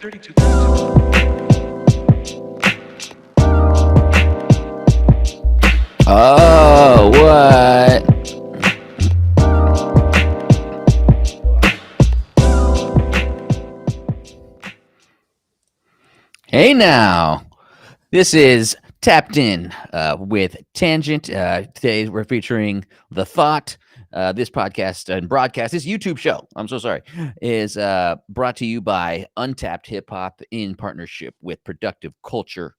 32. Oh, what? Hey now, this is Tapped In with Tanjint. Today we're featuring The Thought. This podcast and broadcast, this YouTube show, I'm so sorry, is brought to you by Untapped Hip Hop in partnership with Productive Culture.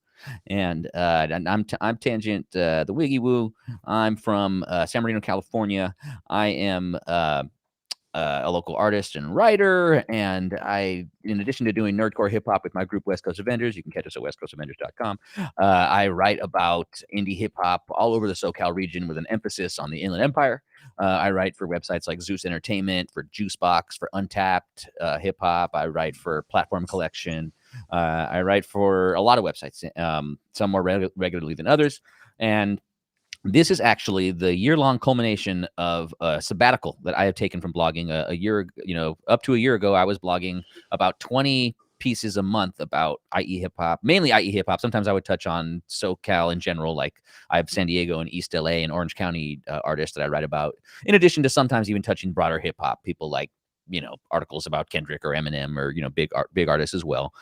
And I'm Tanjint the Wiggy Woo. I'm from San Marino, California. I am a local artist and writer, and I, in addition to doing nerdcore hip hop with my group West Coast Avengers, you can catch us at westcoastavengers.com. I write about indie hip hop all over the SoCal region with an emphasis on the Inland Empire. I write for websites like Zeus Entertainment, for Juicebox, for Untapped Hip Hop. I write for Platform Collection. I write for a lot of websites, some more regularly than others, and this is actually the year-long culmination of a sabbatical that I have taken from blogging. A year, up to a year ago, I was blogging about 20 pieces a month about IE hip hop, mainly IE hip hop. Sometimes I would touch on SoCal in general, like I have San Diego and East LA and Orange County artists that I write about, in addition to sometimes even touching broader hip hop, people like, articles about Kendrick or Eminem or, big artists as well.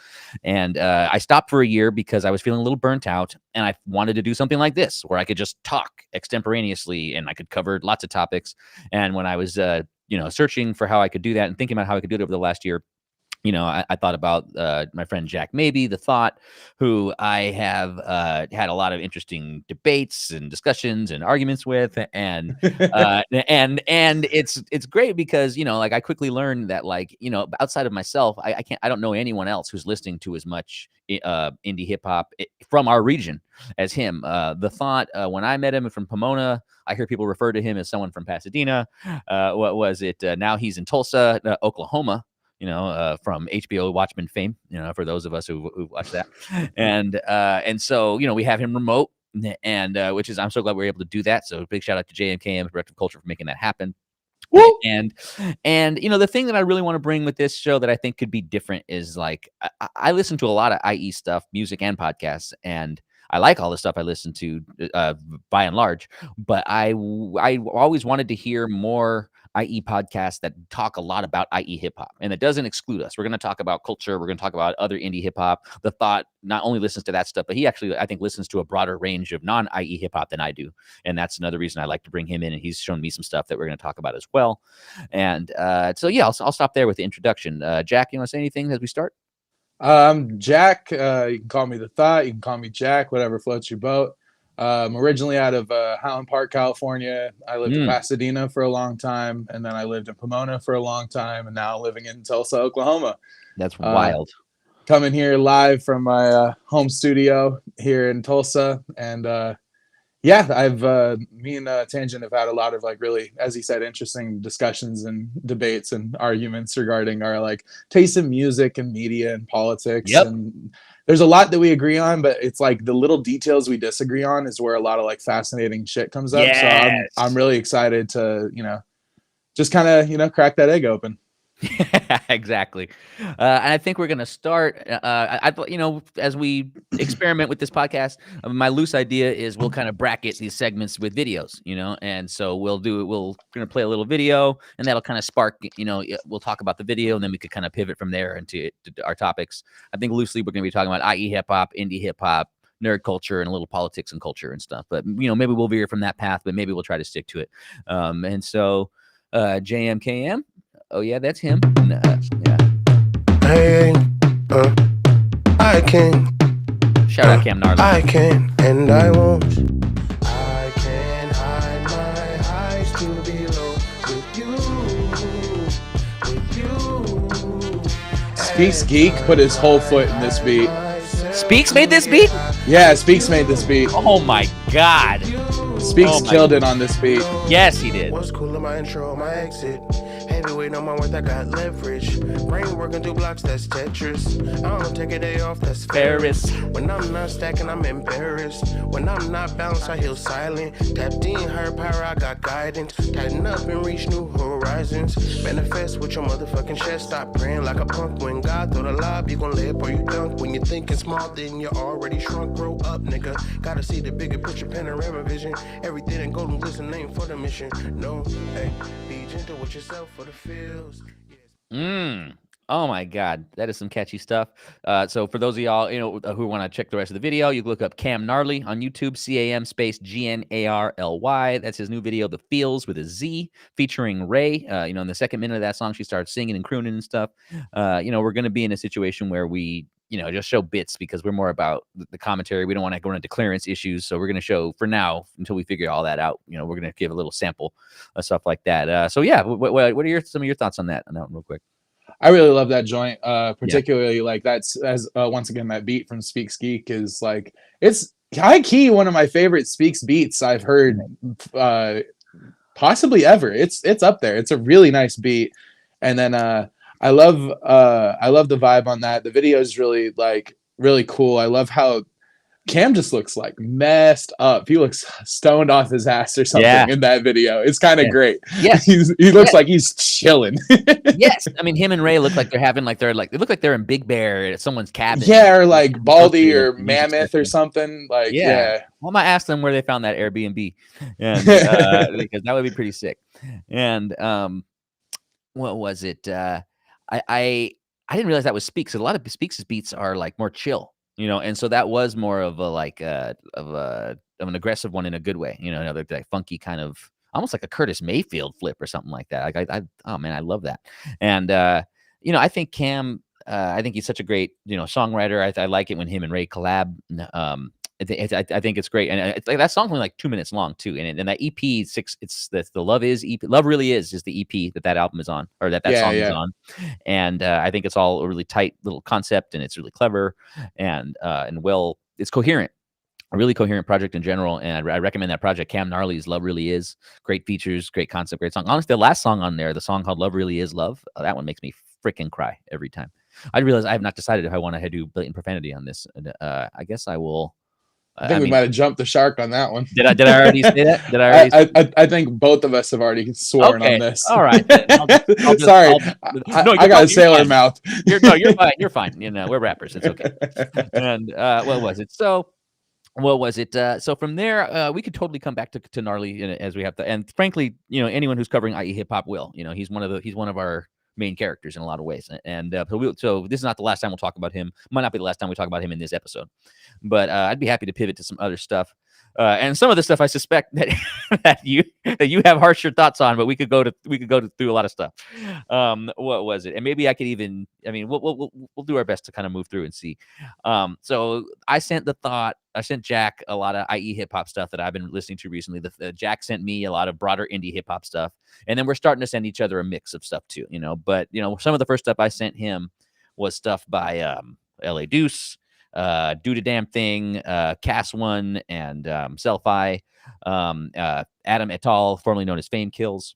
And I stopped for a year because I was feeling a little burnt out, and I wanted to do something like this where I could just talk extemporaneously and I could cover lots of topics. And when I was, searching for how I could do that and thinking about how I could do it over the last year, I thought about my friend Jack Mabie, The Thought, who I have had a lot of interesting debates and discussions and arguments with, and and it's great because I quickly learned that outside of myself, I don't know anyone else who's listening to as much indie hip hop from our region as him. The Thought, when I met him from Pomona, I hear people refer to him as someone from Pasadena. What was it? Now he's in Tulsa, Oklahoma. From HBO Watchmen fame, for those of us who watch that. And so, we have him remote, and I'm so glad we were able to do that. So big shout out to JMKM Productive Culture for making that happen. Woo! And the thing that I really want to bring with this show that I think could be different is I listen to a lot of IE stuff, music and podcasts, and I like all the stuff I listen to by and large, but I always wanted to hear more IE podcasts that talk a lot about IE hip hop, and it doesn't exclude us. We're going to talk about culture. We're going to talk about other indie hip hop. The Thought not only listens to that stuff, but he actually, I think, listens to a broader range of non-IE hip hop than I do. And that's another reason I like to bring him in. And he's shown me some stuff that we're going to talk about as well. And so, yeah, I'll stop there with the introduction. Jack, you want to say anything as we start? Jack, you can call me The Thought. You can call me Jack, whatever floats your boat. I'm originally out of Highland Park, California. I lived in Pasadena for a long time, and then I lived in Pomona for a long time, and now living in Tulsa, Oklahoma. That's wild. Coming here live from my home studio here in Tulsa, and I've me and Tanjint have had a lot of really, as he said, interesting discussions and debates and arguments regarding our taste in music and media and politics. Yep. And there's a lot that we agree on, but it's the little details we disagree on is where a lot of fascinating shit comes up. Yes. So I'm really excited to just kind of crack that egg open. Exactly. And I think we're going to start, as we experiment with this podcast, my loose idea is we'll kind of bracket these segments with videos, and so we're going to play a little video, and that'll kind of spark, we'll talk about the video, and then we could kind of pivot from there into our topics. I think loosely we're going to be talking about IE hip hop, indie hip hop, nerd culture, and a little politics and culture and stuff. But, maybe we'll veer from that path, but maybe we'll try to stick to it. And so JMKM. Oh, yeah, that's him. Yeah. Hey, I can. Shout out Cam Gnarly. I can, and I won't. I can hide my eyes to be low with you. Speaks Geek put his whole foot in this beat. Speaks made this beat? Yeah, Speaks made this beat. Oh, my God. Speaks killed it on this beat. Yes, he did. What's cool in my intro, my exit. Hey, Evaluate on my worth, I got leverage. Brain working through blocks, that's Tetris. I don't take a day off, that's Ferris. When I'm not stacking, I'm embarrassed. When I'm not balanced, I heal silent. Tapped in, her power, I got guidance. Tighten up and reach new horizons. Manifest with your motherfucking chest. Stop praying like a punk. When God throw the lob, you gon' lay it or you dunk. When you're thinking small, then you're already shrunk. Grow up, nigga. Gotta see the bigger picture, panorama vision. Everything in golden glisten ain't for the mission. No, hey, be gentle with yourself for the feels. Oh my God, that is some catchy stuff. So for those of y'all, who want to check the rest of the video, you can look up Cam Gnarly on YouTube, CAM space GNARLY. That's his new video, The Feels with a Z, featuring Ray. In the second minute of that song, she starts singing and crooning and stuff. We're going to be in a situation where we, just show bits because we're more about the commentary. We don't want to go into clearance issues. So we're going to show for now until we figure all that out. We're going to give a little sample of stuff like that. So yeah, what are some of your thoughts on that one real quick? I really love that joint, particularly like that's as once again that beat from Speaks Geek is like it's high key one of my favorite Speaks beats I've heard possibly ever. It's up there. It's a really nice beat, and then I love the vibe on that. The video is really cool. I love how Cam just looks like messed up. He looks stoned off his ass or something in that video. It's kind of great. Yes. He looks like he's chilling. Yes. I mean, him and Ray look like they're having they look like they're in Big Bear at someone's cabin. Yeah, or like Baldy or Mammoth or something. Like, yeah. Well, I might ask them where they found that Airbnb, and because that would be pretty sick. And what was it? I didn't realize that was Speaks. A lot of Speaks' beats are like more chill. And so that was more of a of an aggressive one in a good way. That funky kind of almost like a Curtis Mayfield flip or something like that. Like oh man, I love that. And I think Cam, I think he's such a great songwriter. I like it when him and Ray collab. I think it's great, and it's like that song's only like 2 minutes long too. And that EP it's the Love Is EP. Love Really Is the EP that album is on, or that song is on. And I think it's all a really tight little concept, and it's really clever and well, it's coherent. A really coherent project in general, and I recommend that project. Cam Gnarly's Love Really Is, great features, great concept, great song. Honestly, the last song on there, the song called Love Really Is Love, that one makes me freaking cry every time. I realize I have not decided if I want to do blatant profanity on this. I guess I will. I think we might have jumped the shark on that one. Did I already say that? I think both of us have already sworn on this. All right. Sorry. I got a sailor mouth. You're fine. You're fine. We're rappers. It's okay. And what was it? So from there, we could totally come back to Gnarly as we have to. And frankly, anyone who's covering IE hip hop will. He's one of our main characters in a lot of ways. And so this is not the last time we'll talk about him. Might not be the last time we talk about him in this episode. But I'd be happy to pivot to some other stuff. And some of the stuff I suspect that you have harsher thoughts on, but we could go through a lot of stuff. What was it? And maybe I could even. I mean, we'll do our best to kind of move through and see. So I sent Jack a lot of IE hip hop stuff that I've been listening to recently. Jack sent me a lot of broader indie hip hop stuff, and then we're starting to send each other a mix of stuff too. But some of the first stuff I sent him was stuff by LA Deuce, Do the Damn Thing, Cass One, and Selfie, Adam et al., formerly known as Fame Kills.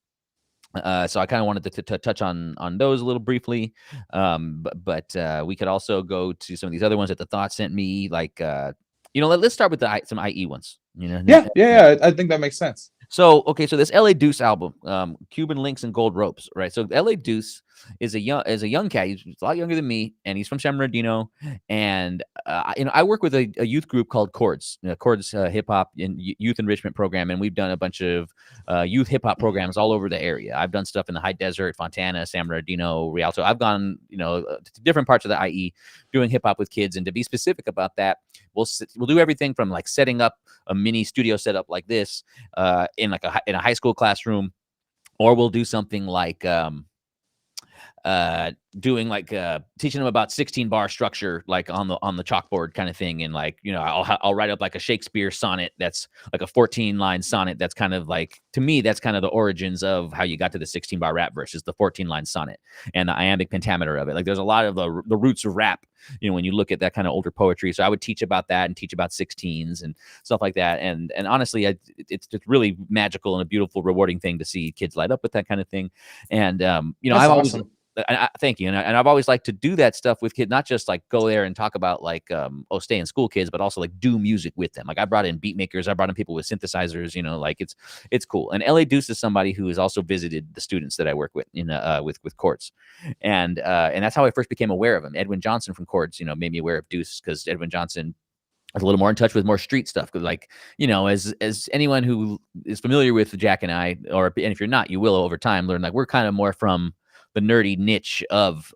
So I kind of wanted to touch on those a little briefly, but we could also go to some of these other ones that the Thought sent me. Like, let's start with some IE ones. Yeah. I think that makes sense. So this LA Deuce album, Cuban Links and Gold Ropes, right? So LA Deuce is a young cat. He's a lot younger than me, and he's from San Bernardino. And I work with a youth group called Chords, Chords Hip Hop and Youth Enrichment Program, and we've done a bunch of youth hip hop programs all over the area. I've done stuff in the High Desert, Fontana, San Bernardino, Rialto. I've gone to different parts of the IE doing hip hop with kids. And to be specific about that, we'll do everything from like setting up a mini studio setup like this in a high school classroom, or we'll do something like doing like teaching them about 16 bar structure, like on the chalkboard kind of thing. And like, you know, I'll write up like a Shakespeare sonnet that's like a 14 line sonnet. That's kind of like, to me, that's kind of the origins of how you got to the 16 bar rap verse, is the 14 line sonnet and the iambic pentameter of it. Like there's a lot of the roots of rap, you know, when you look at that kind of older poetry. So I would teach about that and teach about 16s and stuff like that. And honestly, it's really magical and a beautiful, rewarding thing to see kids light up with that kind of thing. And, you know, That's I've awesome. always, thank you. And I've always liked to do that stuff with kids, not just like go there and talk about like, stay in school kids, but also like do music with them. Like I brought in beat makers, I brought in people with synthesizers, you know, like it's cool. And LA Deuce is somebody who has also visited the students that I work with in, with Chords. And that's how I first became aware of him. Edwin Johnson from Chords, you know, made me aware of Deuce, because Edwin Johnson was a little more in touch with more street stuff. Cause like, you know, as anyone who is familiar with Jack and I, and if you're not, you will over time learn, like we're kind of more from the nerdy niche of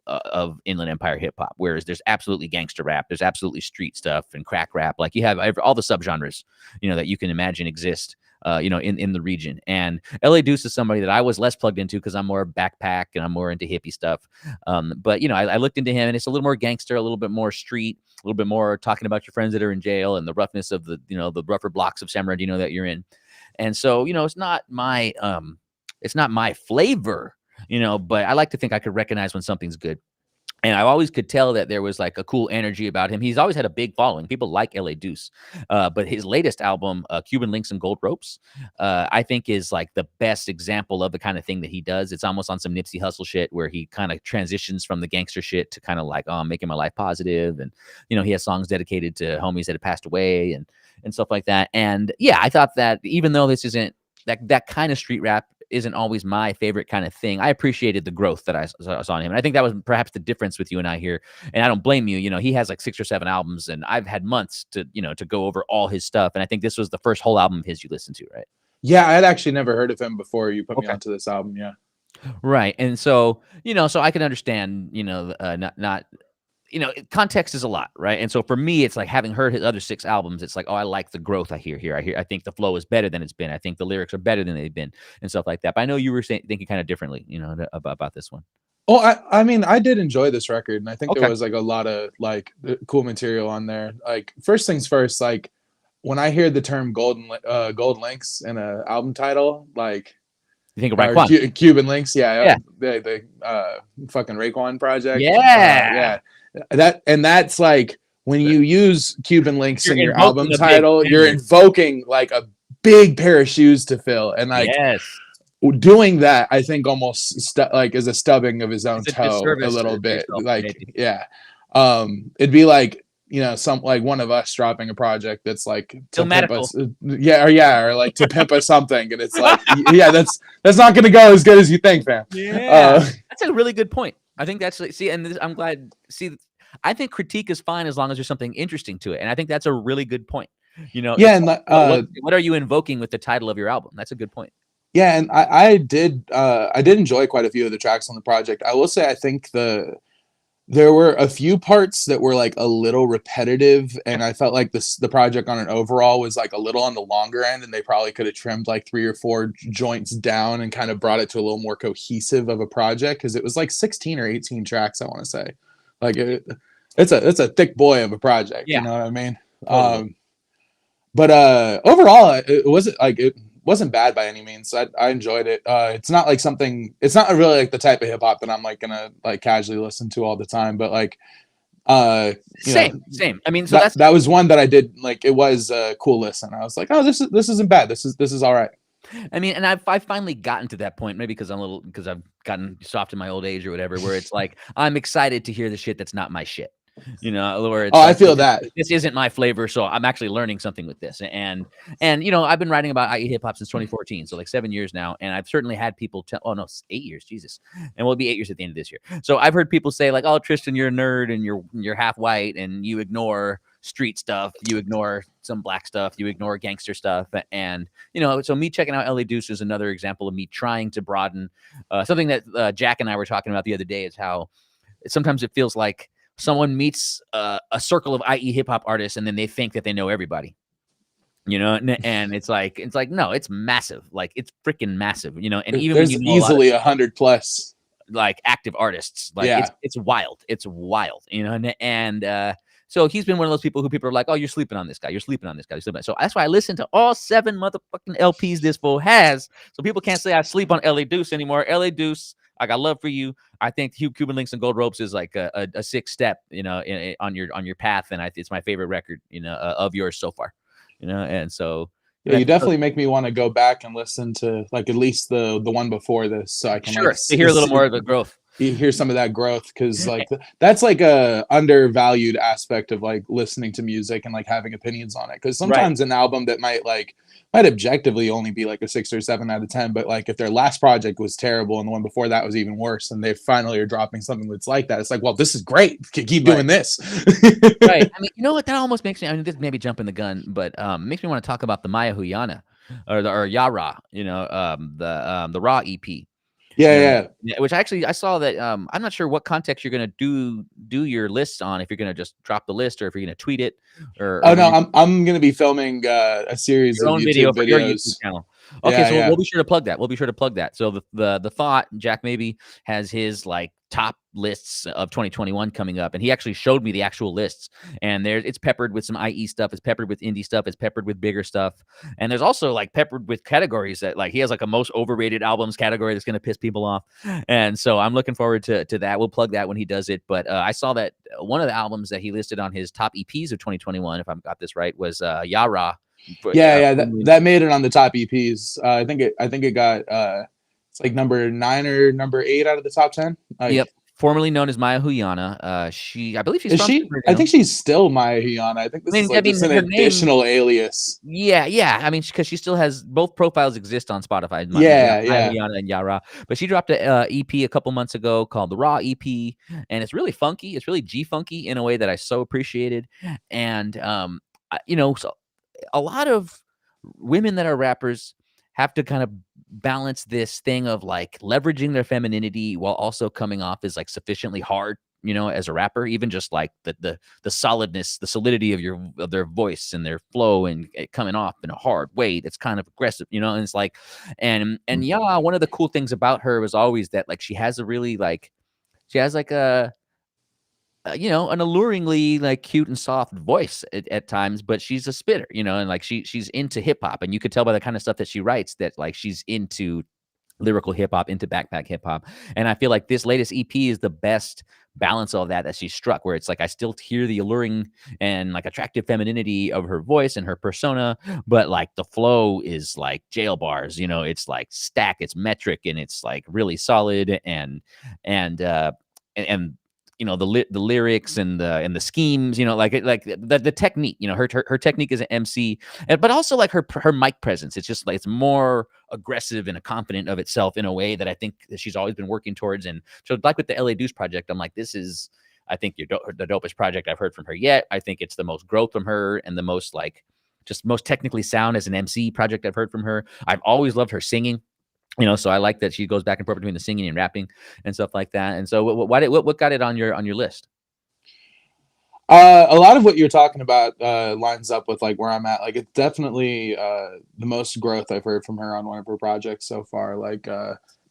Inland Empire hip hop, whereas there's absolutely gangster rap, there's absolutely street stuff and crack rap. Like you have all the subgenres, you know, that you can imagine exist, you know, in the region. And LA Deuce is somebody that I was less plugged into because I'm more backpack and I'm more into hippie stuff. But you know, I looked into him, and it's a little more gangster, a little bit more street, a little bit more talking about your friends that are in jail and the roughness of the, you know, the rougher blocks of San Bernardino that you're in. And so, you know, it's not my flavor, you know, but I like to think I could recognize when something's good. And I always could tell that there was like a cool energy about him. He's always had a big following. People like LA Deuce. But his latest album, Cuban Links and Gold Ropes, I think is like the best example of the kind of thing that he does. It's almost on some Nipsey Hussle shit, where he kind of transitions from the gangster shit to kind of like, oh, I'm making my life positive. And, you know, he has songs dedicated to homies that have passed away and stuff like that. And yeah, I thought that even though this isn't that kind of street rap isn't always my favorite kind of thing, I appreciated the growth that I saw in him. And I think that was perhaps the difference with you and I here. And I don't blame you. You know, he has like 6 or 7 albums, and I've had months to, you know, to go over all his stuff. And I think this was the first whole album of his you listened to, right? Yeah, I had actually never heard of him before you put me onto this album. Yeah. Right. And so, you know, so I can understand, you know, not you know, context is a lot, right? And so for me, it's like having heard his other 6 albums, it's like, oh, I like the growth I hear here. I think the flow is better than it's been. I think the lyrics are better than they've been and stuff like that. But I know you were thinking kind of differently, you know, about this one. Oh, I mean, I did enjoy this record, and I think there was like a lot of like cool material on there. Like first things first, like when I hear the term golden links in an album title, like you think of Raekwon, Cuban Links, the fucking Raekwon project, yeah. That's like when you use Cuban Links in your album title, you're invoking like a big pair of shoes to fill, and like doing that, I think almost like is a stubbing of his own toe a little bit. Like maybe. Yeah, it'd be like, you know, some like one of us dropping a project that's like to pimp us, or like to pimp us something, and it's like, yeah, that's not gonna go as good as you think, fam. Yeah, that's a really good point. I think that's I'm glad. I think critique is fine as long as there's something interesting to it, and I think that's a really good point. You know, yeah. And what are you invoking with the title of your album? That's a good point. Yeah, and I did enjoy quite a few of the tracks on the project. I will say I think there were a few parts that were like a little repetitive, and I felt like the project on an overall was like a little on the longer end, and they probably could have trimmed like 3 or 4 joints down and kind of brought it to a little more cohesive of a project, because it was like 16 or 18 tracks, I want to say. Like it's a thick boy of a project, you know what I mean? Totally. But overall, it wasn't bad by any means. I enjoyed it. It's not like it's not really like the type of hip hop that I'm like gonna like casually listen to all the time, but like same. I mean, so that was one that I did like. It was a cool listen. I was like, oh, this isn't bad. This is all right. I mean, and I've finally gotten to that point, maybe because I've gotten soft in my old age or whatever, where it's like I'm excited to hear the shit that's not my shit. You know, where it's I feel that this isn't my flavor, so I'm actually learning something with this. And you know, I've been writing about IE hip hop since 2014, so like 7 years now, and I've certainly had people tell, 8 years, Jesus, and we'll be 8 years at the end of this year. So I've heard people say like, oh, Tristan, you're a nerd and you're half white and you ignore street stuff, you ignore some black stuff, you ignore gangster stuff. And you know, so me checking out LA Deuce is another example of me trying to broaden something that Jack and I were talking about the other day, is how sometimes it feels like someone meets a circle of IE hip hop artists and then they think that they know everybody, you know, and it's like, no, it's massive. Like it's freaking massive, you know, and even there's when you know easily 100 plus. like active artists. Like Yeah. it's wild. It's wild, you know. And so he's been one of those people who people are like, oh, you're sleeping on this guy. You're sleeping on this guy. You're sleeping on. So that's why I listen to all 7 motherfucking LPs this fool has. So people can't say I sleep on LA Deuce anymore. LA Deuce, I got love for you. I think Cuban Links and Gold Ropes is like a 6 step, you know, on your path, and it's my favorite record, you know, of yours so far, you know. And so yeah, you definitely make me want to go back and listen to like at least the one before this, so I can sure like to hear a little more of the growth. you hear some of that growth, because like that's like a undervalued aspect of like listening to music and like having opinions on it, because sometimes an album that might objectively only be like a 6 or 7 out of 10, but like if their last project was terrible and the one before that was even worse, and they finally are dropping something that's like that, it's like, well, this is great, keep doing this. Right. I mean, you know what, that almost makes me, I mean, this may be jumping the gun, but makes me want to talk about the Maya Huyana or Yah-Ra, you know, the Raw EP. Yeah. Which actually I saw that I'm not sure what context you're gonna do your lists on, if you're gonna just drop the list or if you're gonna tweet it or Oh no, I'm gonna be filming a series your of own YouTube video for your YouTube videos. channel. Okay, Yeah, so yeah. we'll be sure to plug that. We'll be sure to plug that. So the thought, Jack Mabie has his like top lists of 2021 coming up, and he actually showed me the actual lists. And it's peppered with some IE stuff, it's peppered with indie stuff, it's peppered with bigger stuff, and there's also like peppered with categories that like he has like a most overrated albums category that's gonna piss people off. And so I'm looking forward to that. We'll plug that when he does it. But I saw that one of the albums that he listed on his top EPs of 2021, if I've got this right, was Yah-Ra. Yeah, that made it on the top EPs. I think it got it's like number 9 or number 8 out of the top 10. Yep. Formerly known as Maya Huyana. I believe she's Is from she? I think she's still Maya Huyana. I think this is like just an additional alias. Yeah. I mean, because she still has both profiles exist on Spotify. Maya Huyana and Yah-Ra. But she dropped a EP a couple months ago called the Raw EP, and it's really funky. It's really G funky in a way that I so appreciated. And you know, so a lot of women that are rappers have to kind of balance this thing of like leveraging their femininity while also coming off as like sufficiently hard, you know, as a rapper, even just like the solidness, the solidity of their voice and their flow, and it coming off in a hard way that's kind of aggressive, you know. And it's like, and yeah, one of the cool things about her was always that like she has like a you know, an alluringly like cute and soft voice at times, but she's a spitter, you know, and like she's into hip hop, and you could tell by the kind of stuff that she writes that like she's into lyrical hip hop, into backpack hip hop. And I feel like this latest EP is the best balance of that she struck, where it's like I still hear the alluring and like attractive femininity of her voice and her persona, but like the flow is like jail bars, you know, it's like stack, it's metric, and it's like really solid, and you know, the lyrics and the schemes, you know, like the technique, you know, her technique as an MC, but also like her mic presence. It's just like it's more aggressive and confident of itself in a way that I think that she's always been working towards. And so, like with the LA Deuce project, I'm like, this is, I think the dopest project I've heard from her yet. I think it's the most growth from her and the most like just most technically sound as an MC project I've heard from her. I've always loved her singing. You know, so I like that she goes back and forth between the singing and rapping and stuff like that. And so, what got it on your list? A lot of what you're talking about lines up with like where I'm at. Like it's definitely the most growth I've heard from her on one of her projects so far. Like,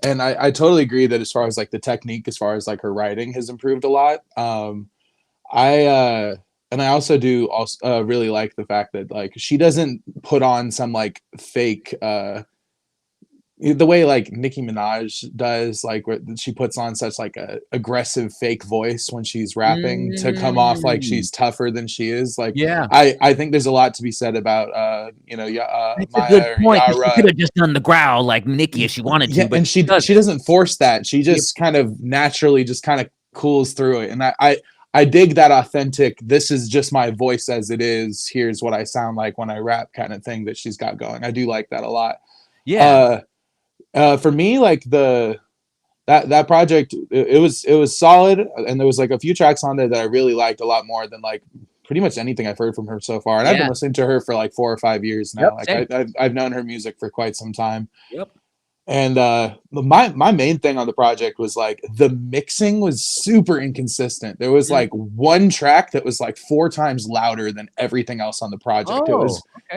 and I totally agree that as far as like the technique, as far as like her writing has improved a lot. I also do really like the fact that like she doesn't put on some like fake the way like Nicki Minaj does, like where she puts on such like a aggressive fake voice when she's rapping to come off like she's tougher than she is. Like, yeah, I think there's a lot to be said about you know, that's Maya a good point. Yah-Ra. She could have just done the growl like Nicki if she wanted to, but and she doesn't force that. She just kind of naturally just kind of cools through it, and I dig that authentic, this is just my voice as it is, here's what I sound like when I rap kind of thing that she's got going. I do like that a lot. Yeah. For me, like that project, it was solid, and there was like a few tracks on there that I really liked a lot more than like pretty much anything I've heard from her so far. And I've been listening to her for like 4 or 5 years now. Like I've known her music for quite some time. Yep. And my main thing on the project was like the mixing was super inconsistent. There was like one track that was like 4 times louder than everything else on the project. Oh,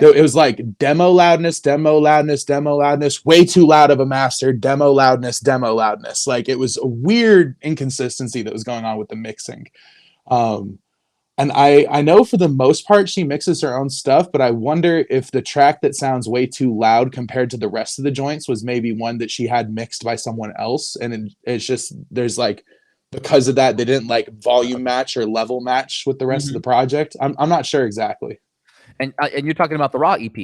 It was like demo loudness, demo loudness, demo loudness, way too loud of a master, demo loudness, demo loudness. Like it was a weird inconsistency that was going on with the mixing. And I know for the most part she mixes her own stuff, but I wonder if the track that sounds way too loud compared to the rest of the joints was maybe one that she had mixed by someone else. And it's just, there's like, because of that, they didn't like volume match or level match with the rest of the project. I'm not sure exactly. And you're talking about the Raw EP?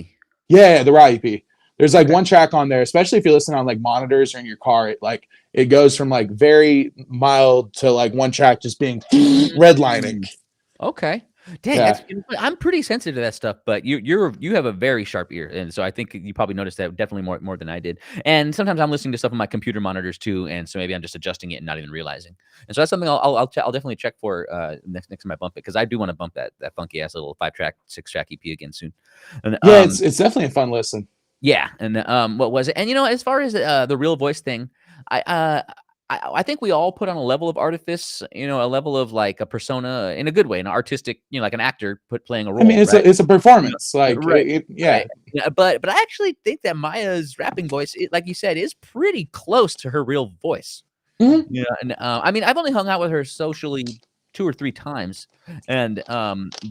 Yeah, the Raw EP. There's like one track on there, especially if you're listening on like monitors or in your car, it goes from like very mild to like one track just being redlining. Okay. Dang, I'm pretty sensitive to that stuff, but you have a very sharp ear, and so I think you probably noticed that definitely more than I did. And sometimes I'm listening to stuff on my computer monitors too, and so maybe I'm just adjusting it and not even realizing. And so that's something I'll definitely check for next time I bump it, because I do want to bump that funky ass little 5-track, 6-track EP again soon. And, yeah, it's definitely a fun listen. Yeah, and what was it? And as far as the real voice thing, I think we all put on a level of artifice, a level of like a persona in a good way, an artistic, like an actor playing a role. I mean, it's a performance, like right. Yeah. But I actually think that Maya's rapping voice, like you said, is pretty close to her real voice. Mm-hmm. Yeah, and I mean, I've only hung out with her socially 2 or 3 times, and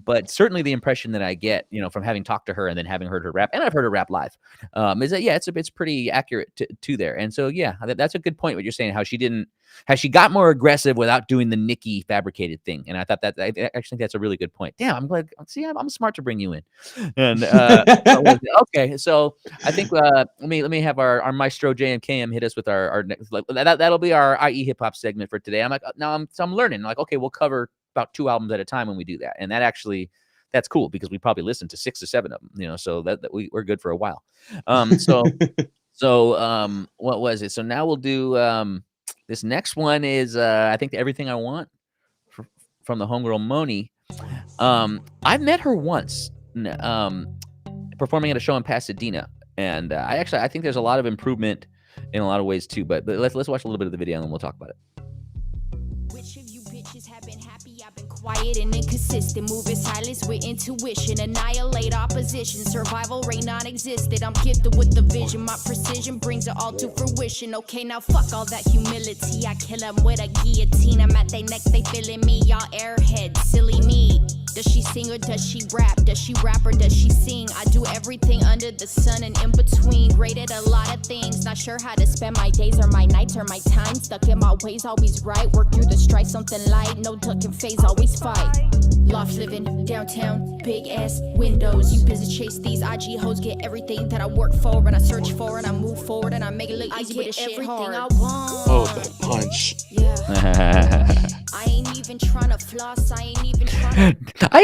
but certainly the impression that I get, from having talked to her and then having heard her rap, and I've heard her rap live, is that it's pretty accurate to there. And so that's a good point what you're saying, how she got more aggressive without doing the Nicki fabricated thing. And I thought I actually think that's a really good point. Damn, I'm glad. See, I'm smart to bring you in. And okay, so I think let me have our Maestro JMKM hit us with our next, that'll be our IE hip hop segment for today. I'm like, I'm learning. I'm like, okay, we'll cover about 2 albums at a time when we do that, and that's cool because we probably listened to 6 or 7 of them, so that we're good for a while. So what was it? So now we'll do this next one is I think Everything I Want from the homegirl Moni. I met her once performing at a show in Pasadena, and I think there's a lot of improvement in a lot of ways too. But let's watch a little bit of the video and then we'll talk about it. Which of you bitches have been happy? I've been quiet and inconsistent, moving silence with intuition, annihilate opposition, survival rate non-existent. I'm gifted with the vision, my precision brings it all to fruition. Okay, now fuck all that humility, I kill them with a guillotine. I'm at their neck, they feeling me, y'all airheads, silly me. Does she sing or does she rap? Does she rap or does she sing? I do everything under the sun and in between. Great at a lot of things, not sure how to spend my days or my nights or my time. Stuck in my ways, always right. Work through the strife, something light. No ducking phase, always fight. Loft living, downtown, big ass windows. You busy chase these IG hoes, get everything that I work for and I search for and I move forward and I make it look easy, but it's shit hard. I want. Oh, that punch. Yeah. I ain't even trying to floss. I ain't even trying to... I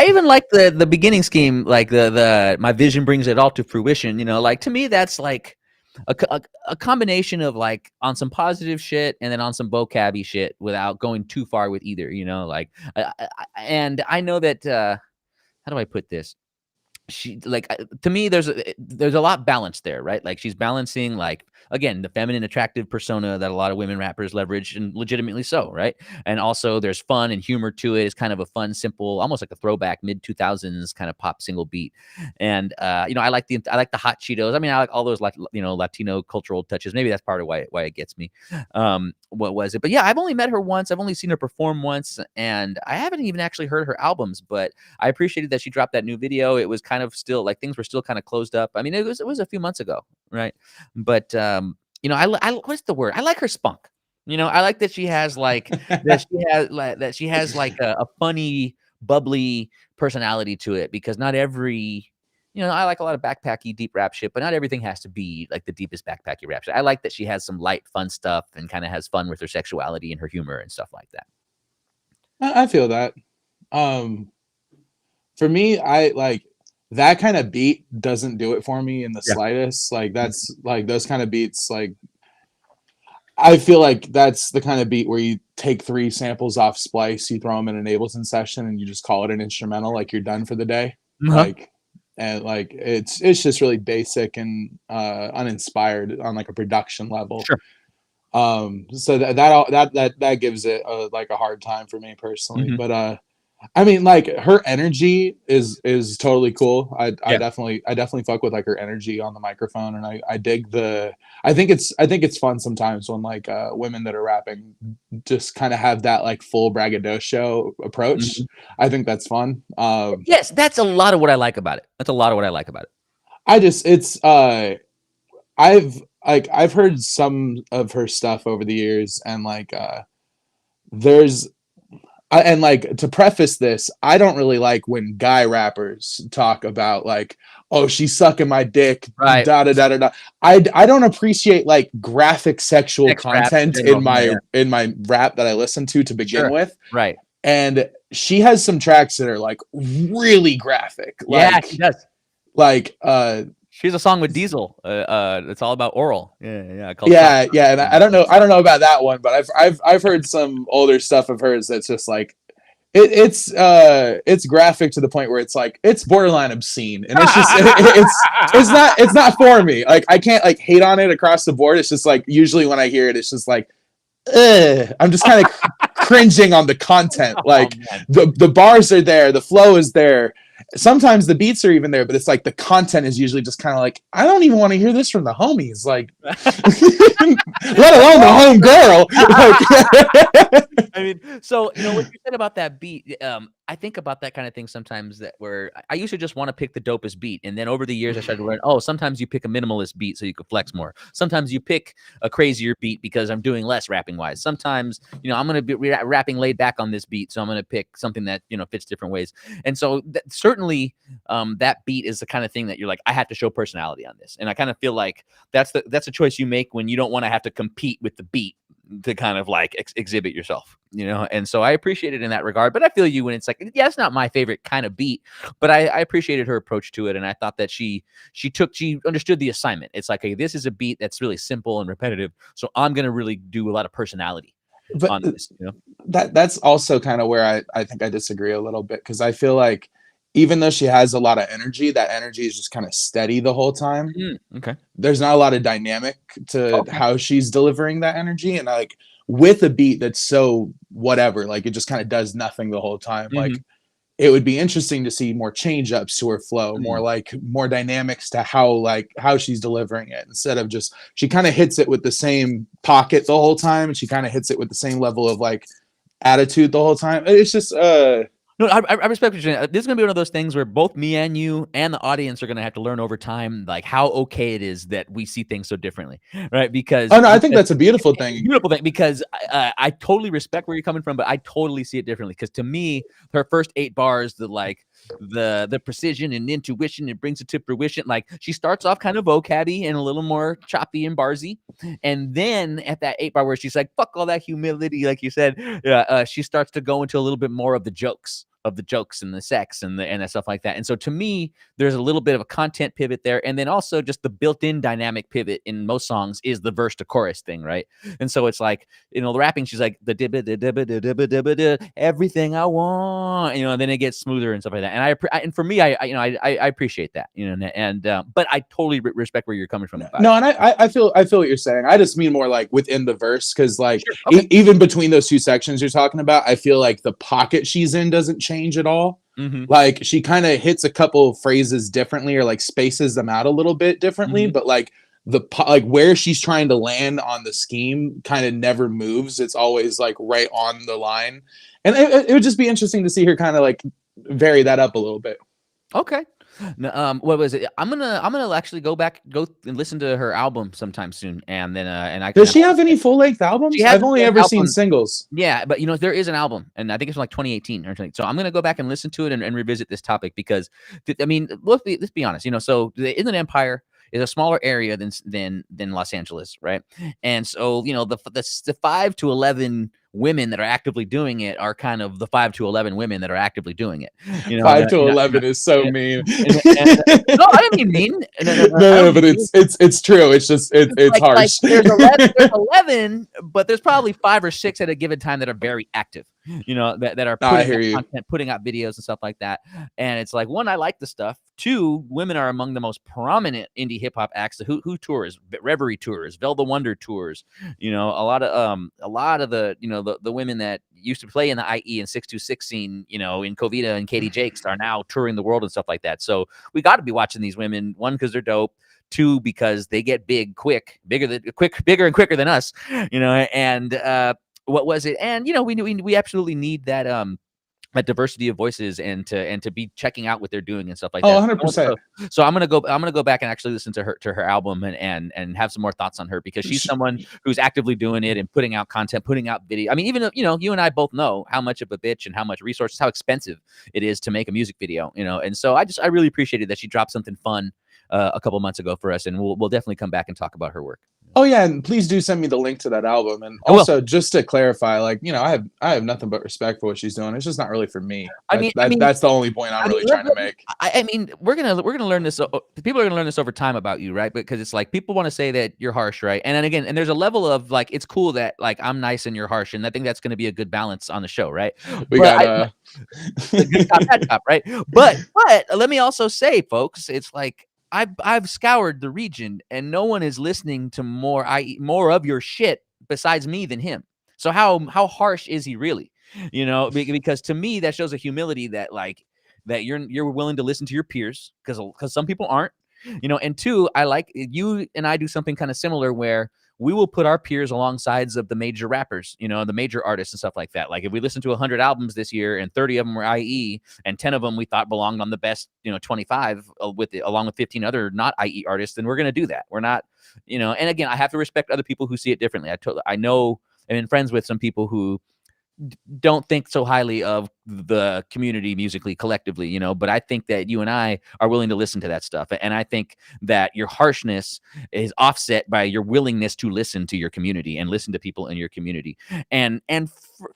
even like the beginning scheme, like the my vision brings it all to fruition. Like to me that's like a combination of like on some positive shit and then on some vocabby shit without going too far with either. Like and I know that how do I put this? She like to me there's a lot balanced there, right? Like she's balancing like again the feminine attractive persona that a lot of women rappers leverage, and legitimately so, right? And also there's fun and humor to it. It's kind of a fun, simple, almost like a throwback mid 2000s kind of pop single beat. And I like the hot Cheetos. I mean, I like all those Latino cultural touches. Maybe that's part of why it gets me. What was it? But yeah, I've only met her once. I've only seen her perform once, and I haven't even actually heard her albums. But I appreciated that she dropped that new video. It was kind of still like things were still kind of closed up. I mean, it was a few months ago, right? But I what's the word? I like her spunk. I like that she has like that she has like a funny, bubbly personality to it, because not every I like a lot of backpacky deep rap shit, but not everything has to be like the deepest backpacky rap shit. I like that she has some light, fun stuff and kind of has fun with her sexuality and her humor and stuff like that. I feel that. For me, I like that kind of beat doesn't do it for me in the slightest. Like that's like those kind of beats. Like I feel like that's the kind of beat where you take 3 samples off Splice, you throw them in an Ableton session, and you just call it an instrumental. Like you're done for the day. Like and like it's just really basic and uninspired on like a production level. Sure. So that gives it like a hard time for me personally. Mhm. But I mean, like her energy is totally cool. I Yeah. definitely fuck with like her energy on the microphone, and I dig I think it's fun sometimes when like women that are rapping just kind of have that like full braggadocio approach. Mhm. I think that's fun. Yes, that's a lot of what I like about it. I just it's I've heard some of her stuff over the years, and like there's and like to preface this, I don't really like when guy rappers talk about like, oh, she's sucking my dick, Right. da da da da da. I don't appreciate like graphic sexual Sex rap in content general, in my rap that I listen to begin Sure. with. Right. And she has some tracks that are like really graphic. Yeah, Like, she does. like She has a song with Diesel. It's all about oral. Called yeah, and I don't know about that one, but I've heard some older stuff of hers that's just like it's graphic to the point where it's like it's borderline obscene, and it's just it's not for me. Like I can't like hate on it across the board. It's just like usually when I hear it, it's just like I'm just kind of cringing on the content. Like the bars are there, the flow is there. Sometimes the beats are even there, but it's like the content is usually just kind of like, I don't even want to hear this from the homies, like, let alone the home girl. I mean, so what you said about that beat, I think about that kind of thing sometimes. That where I used to just want to pick the dopest beat, and then over the years I started to learn. Oh, sometimes you pick a minimalist beat so you can flex more. Sometimes you pick a crazier beat because I'm doing less rapping wise. Sometimes I'm gonna be rapping laid back on this beat, so I'm gonna pick something that fits different ways. And so certainly that beat is the kind of thing that you're like, I have to show personality on this, and I kind of feel like that's a choice you make when you don't want to have to compete with the beat to kind of like exhibit yourself, and so I appreciate it in that regard. But I feel you when it's like, yeah, it's not my favorite kind of beat, but I appreciated her approach to it, and I thought that she understood the assignment. It's like, hey, this is a beat that's really simple and repetitive, so I'm gonna really do a lot of personality on this. That's also kind of where I think I disagree a little bit, because I feel like even though she has a lot of energy, that energy is just kind of steady the whole time. Okay. There's not a lot of dynamic to how she's delivering that energy. And like with a beat that's so whatever, like it just kind of does nothing the whole time. Like it would be interesting to see more change ups to her flow, more dynamics to how she's delivering it, instead of just, she kind of hits it with the same pocket the whole time. And she kind of hits it with the same level of like attitude the whole time. It's just, no, I respect what you're saying. This is going to be one of those things where both me and you and the audience are going to have to learn over time, like how okay it is that we see things so differently, right? Because I think that's a beautiful thing. Because I totally respect where you're coming from, but I totally see it differently. Because to me, her first 8 bars, the precision and intuition, it brings it to fruition. Like she starts off kind of vocabby and a little more choppy and barsy, and then at that 8 bar where she's like, fuck all that humility, like you said, she starts to go into a little bit more of the jokes and the sex and the stuff like that. And so to me, there's a little bit of a content pivot there, and then also just the built-in dynamic pivot in most songs is the verse to chorus thing, right? And so it's like, the rapping, she's like the everything I want, and then it gets smoother and stuff like that. And for me, I appreciate that, and but I totally respect where you're coming from about it. And I feel what you're saying. I just mean more like within the verse, because like even between those 2 sections you're talking about, I feel like the pocket she's in doesn't change at all. Like she kind of hits a couple phrases differently, or like spaces them out a little bit differently, but like where she's trying to land on the scheme kind of never moves. It's always like right on the line, and it would just be interesting to see her kind of like vary that up a little bit. Okay. What was it? I'm gonna actually go and listen to her album sometime soon, and then Does she have any full length albums? I've only ever seen singles. Yeah, but there is an album, and I think it's from like 2018 or something. So I'm gonna go back and listen to it and revisit this topic, because I mean, let's be honest. So the Inland Empire is a smaller area than Los Angeles, right? And so the 5 to 11 women that are actively doing it are kind of the 5 to 11 women that are actively doing it. 5 to 11 is so mean. No, I didn't mean mean. No, but it's true. It's just it's harsh. Like there's 11, but there's probably 5 or 6 at a given time that are very active. you know, that are No, I putting hear out you. content, putting out videos and stuff like that. And it's like, one, I like the stuff. Two, women are among the most prominent indie hip hop acts. Who tours, Reverie tours, Velda Wonder tours. You know, a lot of the, you know, the women that used to play in the IE and 626 scene, you know, in Covita and Katie Jakes are now touring the world and stuff like that. So we got to be watching these women. One, because they're dope. Two, because they get bigger and quicker than us. You know, and what was it? And you know, we absolutely need that that diversity of voices and to be checking out what they're doing and stuff like Oh, that. 100%. So I'm gonna go back and actually listen to her album and have some more thoughts on her, because she's someone who's actively doing it and putting out content, putting out video. I mean, even you know, you and I both know how much of a bitch and how much resources, how expensive it is to make a music video, you know. And so I really appreciated that she dropped something fun a couple months ago for us, and we'll definitely come back and talk about her work. Oh yeah, and please do send me the link to that album. And I will. also, just to clarify, like, you know, I have nothing but respect for what she's doing. It's just not really for me. That's the only point I'm really trying to make. I mean, we're gonna learn this. People are gonna learn this over time about you, right? Because it's like people want to say that you're harsh, right? And then again, and there's a level of like, it's cool that like I'm nice and you're harsh, and I think that's gonna be a good balance on the show, right? We got the good cop, bad cop, right? But let me also say, folks, it's like I've scoured the region, and no one is listening to more of your shit besides me than him. So how harsh is he really? You know, because to me that shows a humility that like that you're willing to listen to your peers, because some people aren't. You know, and two, I like you and I do something kind of similar where we will put our peers alongside of the major rappers, you know, the major artists and stuff like that. Like if we listened to 100 albums this year and 30 of them were IE and 10 of them we thought belonged on the best, you know, 25 along with 15 other not IE artists, then we're going to do that. We're not, you know, and again, I have to respect other people who see it differently. I know I've been friends with some people who don't think so highly of the community musically collectively, you know, but I think that you and I are willing to listen to that stuff. And I think that your harshness is offset by your willingness to listen to your community and listen to people in your community. And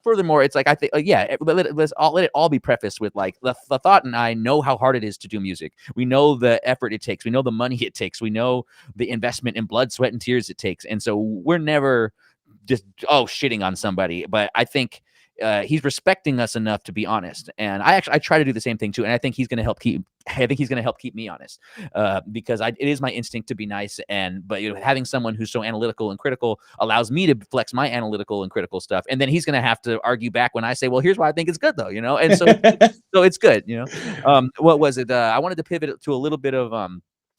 furthermore, it's like, I think, yeah, let it all be prefaced with like the thought and I know how hard it is to do music. We know the effort it takes. We know the money it takes. We know the investment in blood, sweat, and tears it takes. And so we're never just shitting on somebody, but I think he's respecting us enough to be honest, and I try to do the same thing too. And I think he's going to help keep me honest, because it is my instinct to be nice. But you know, having someone who's so analytical and critical allows me to flex my analytical and critical stuff. And then he's going to have to argue back when I say, well, here's why I think it's good though, you know. And so so it's good, you know. What was it? I wanted to pivot to a little bit of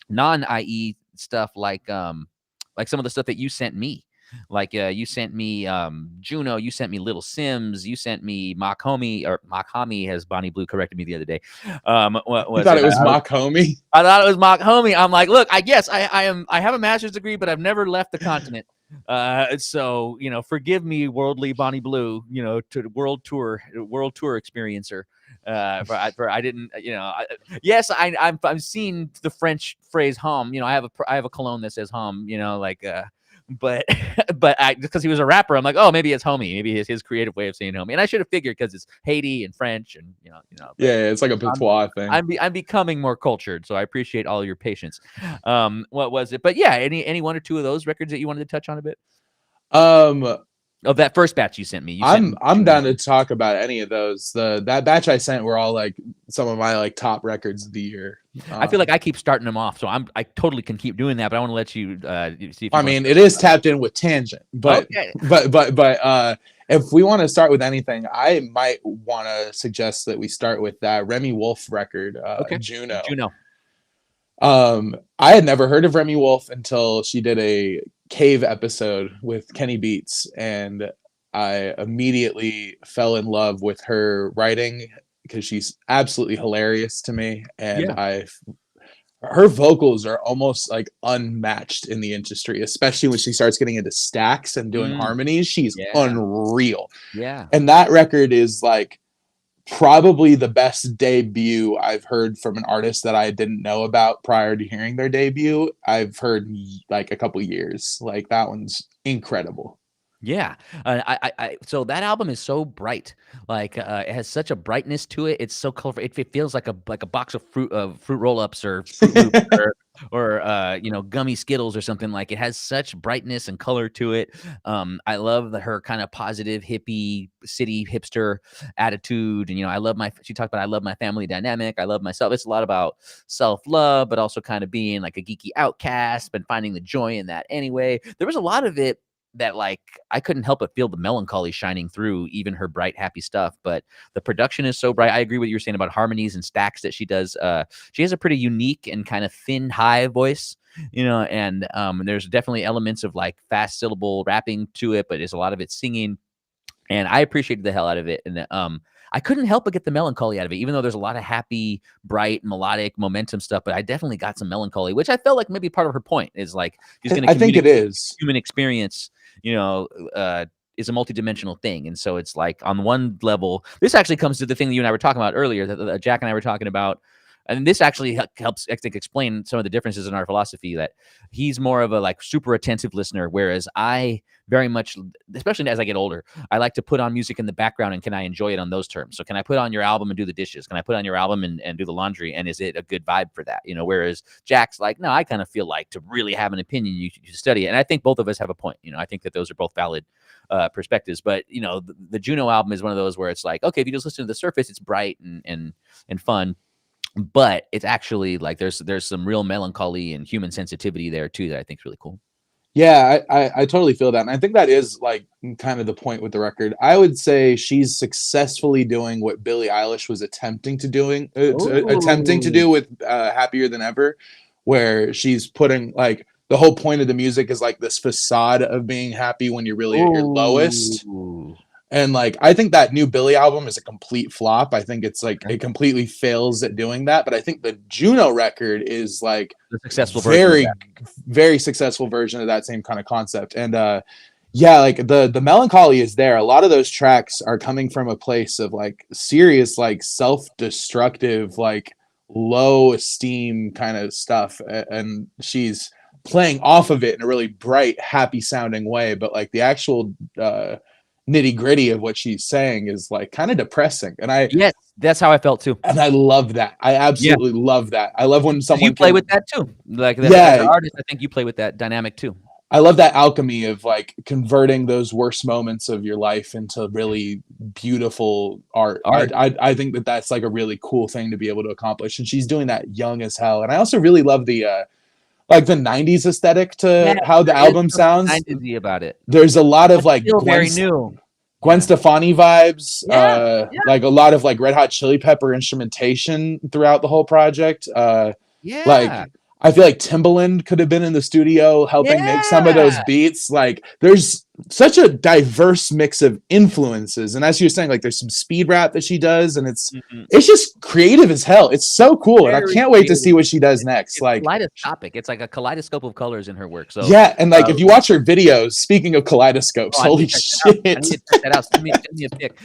non-IE stuff, like some of the stuff that you sent me. Like you sent me Juno, you sent me Little Sims, you sent me Mock Homie, or Mock Homie, as Bonnie Blue corrected me the other day. What was I thought it was Mock Homie. I thought it was Mock Homie. I'm like, look, I guess I have a master's degree, but I've never left the continent. So you know, forgive me, worldly Bonnie Blue, you know, to world tour experiencer. For I didn't, you know, yes, I'm seeing the French phrase "homme." You know, I have a cologne that says "homme." You know, like. But because he was a rapper, I'm like, oh, maybe it's homie. Maybe his creative way of saying homie. And I should have figured because it's Haiti and French, and you know. Yeah, it's like a patois thing. I'm becoming more cultured, so I appreciate all your patience. What was it? But yeah, any one or two of those records that you wanted to touch on a bit? Of that first batch you sent me. I'm down to talk about any of those. That batch I sent were all like some of my like top records of the year. I feel like I keep starting them off, so I totally can keep doing that. But I want to let you see. If I mean, it is tapped in with Tanjint, but okay. but if we want to start with anything, I might want to suggest that we start with that Remy Wolf record, Juno. I had never heard of Remy Wolf until she did a Cave episode with Kenny Beats, and I immediately fell in love with her writing because she's absolutely hilarious to me, and her vocals are almost like unmatched in the industry, especially when she starts getting into stacks and doing harmonies. She's unreal. Yeah. And that record is like probably the best debut I've heard from an artist that I didn't know about prior to hearing their debut. I've heard like a couple years. Like that one's incredible. Yeah. So that album is so bright. Like it has such a brightness to it. It's so colorful. It feels like a box of fruit roll-ups or Fruit Loops or gummy Skittles or something. Like it has such brightness and color to it. I love her kind of positive hippie city hipster attitude. And she talked about I love my family dynamic. I love myself. It's a lot about self-love, but also kind of being like a geeky outcast, but finding the joy in that anyway. There was a lot of it that like I couldn't help but feel the melancholy shining through even her bright, happy stuff. But the production is so bright. I agree with what you were saying about harmonies and stacks that she does. She has a pretty unique and kind of thin, high voice, and there's definitely elements of like fast syllable rapping to it, but there's a lot of it singing. And I appreciated the hell out of it. And I couldn't help but get the melancholy out of it, even though there's a lot of happy, bright, melodic momentum stuff. But I definitely got some melancholy, which I felt like maybe part of her point is like she's going to. I think it is human experience. Is a multidimensional thing. And so it's like on one level, this actually comes to the thing that you and I were talking about earlier, that Jack and I were talking about. And this actually helps, I think, explain some of the differences in our philosophy, that he's more of a like super attentive listener, whereas I very much, especially as I get older, I like to put on music in the background and can I enjoy it on those terms? So can I put on your album and do the dishes? Can I put on your album and do the laundry? And is it a good vibe for that? Whereas Jack's like, no, I kind of feel like to really have an opinion, you should study it. And I think both of us have a point. I think that those are both valid perspectives. But, the Juno album is one of those where it's like, okay, if you just listen to the surface, it's bright and fun. But it's actually like there's some real melancholy and human sensitivity there too that I think is really cool. Yeah, I totally feel that. And I think that is like kind of the point with the record. I would say she's successfully doing what Billie Eilish was attempting to do with Happier Than Ever, where she's putting like the whole point of the music is like this facade of being happy when you're really at your lowest. And like, I think that new Billie album is a complete flop. I think it's like it completely fails at doing that. But I think the Juno record is like the successful very successful version of that same kind of concept. And like the melancholy is there. A lot of those tracks are coming from a place of like serious, like self-destructive, like low esteem kind of stuff. And she's playing off of it in a really bright, happy sounding way. But like the actual nitty gritty of what she's saying is like kind of depressing. And yes, that's how I felt too. And I love that. I absolutely love that. I love when someone you play with that too. Like as an artist, I think you play with that dynamic too. I love that alchemy of like converting those worst moments of your life into really beautiful art. I think that that's like a really cool thing to be able to accomplish. And she's doing that young as hell. And I also really love the like the 90s aesthetic to how the album sounds. 90s about it. There's a lot of like very new Gwen Stefani vibes, like a lot of like Red Hot Chili Pepper instrumentation throughout the whole project. Like I feel like Timbaland could have been in the studio helping make some of those beats. Like there's such a diverse mix of influences. And as you were saying, like there's some speed rap that she does, and it's just creative as hell. It's so cool. And I can't wait to see what she does next. It's like kaleidoscopic. It's like a kaleidoscope of colors in her work. So and like if you watch her videos, speaking of kaleidoscopes, holy shit. I need to check that out. Send me a pic.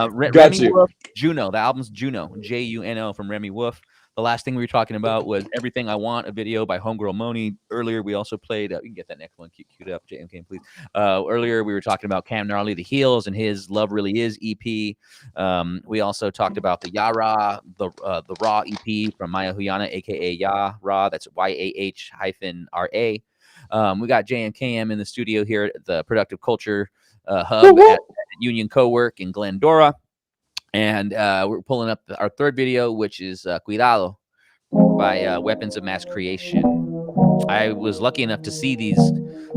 Remy Wolf, Juno. The album's Juno, Juno from Remy Wolf. The last thing we were talking about was Everything I Want, a video by Homegirl Moni. Earlier, we also played, you can get that next one queued up, JMK, please. Earlier, we were talking about Cam Gnarly, The Heels, and his Love Really Is EP. We also talked about the Yah-Ra, the Raw EP from Maya Huyana, a.k.a. Yah-Ra. That's YAH-RA. We got JMKM in the studio here at the Productive Culture Hub at Union Co-work in Glendora. And we're pulling up our third video, which is Cuidado by Weapons of Mass Creation. I was lucky enough to see these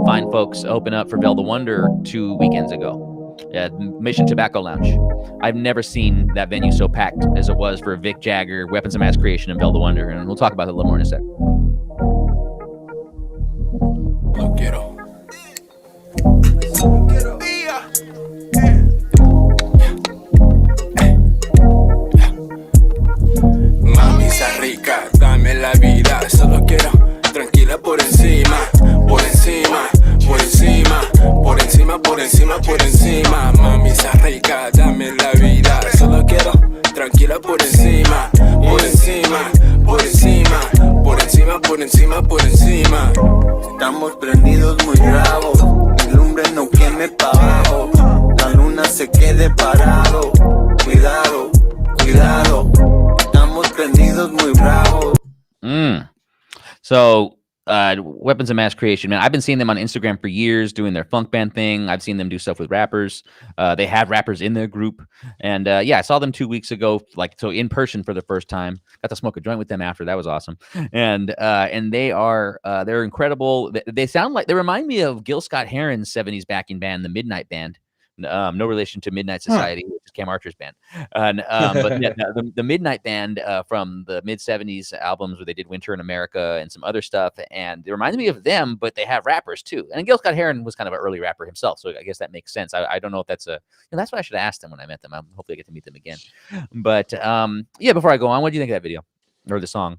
fine folks open up for Bell the Wonder 2 weekends ago at Mission Tobacco Lounge. I've never seen that venue so packed as it was for Vic Jagger, Weapons of Mass Creation, and Bell the Wonder. And we'll talk about it a little more in a sec. Rica, dame la vida, solo quiero tranquila por encima, por encima, por encima, por encima, por encima, por encima. Mami esa rica, dame la vida, solo quiero tranquila por encima, por encima, por encima, por encima, por encima, por encima. Estamos prendidos muy bravos, mi lumbre no queme pa' abajo. So, Weapons of Mass Creation, man, I've been seeing them on Instagram for years doing their funk band thing. I've seen them do stuff with rappers. They have rappers in their group. And yeah, I saw them 2 weeks ago, so in person for the first time. Got to smoke a joint with them after. That was awesome. And they are they're incredible. They sound like, they remind me of Gil Scott-Heron's 70s backing band, the Midnight Band. No relation to Midnight Society, which is Cam Archer's band. And but yeah, the Midnight Band from the mid 70s albums where they did Winter in America and some other stuff, and it reminds me of them, but they have rappers too. And Gil Scott-Heron was kind of an early rapper himself, so I guess that makes sense. I don't know if that's that's what I should have asked them when I met them. Hopefully I get to meet them again. But yeah, before I go on, what do you think of that video or the song?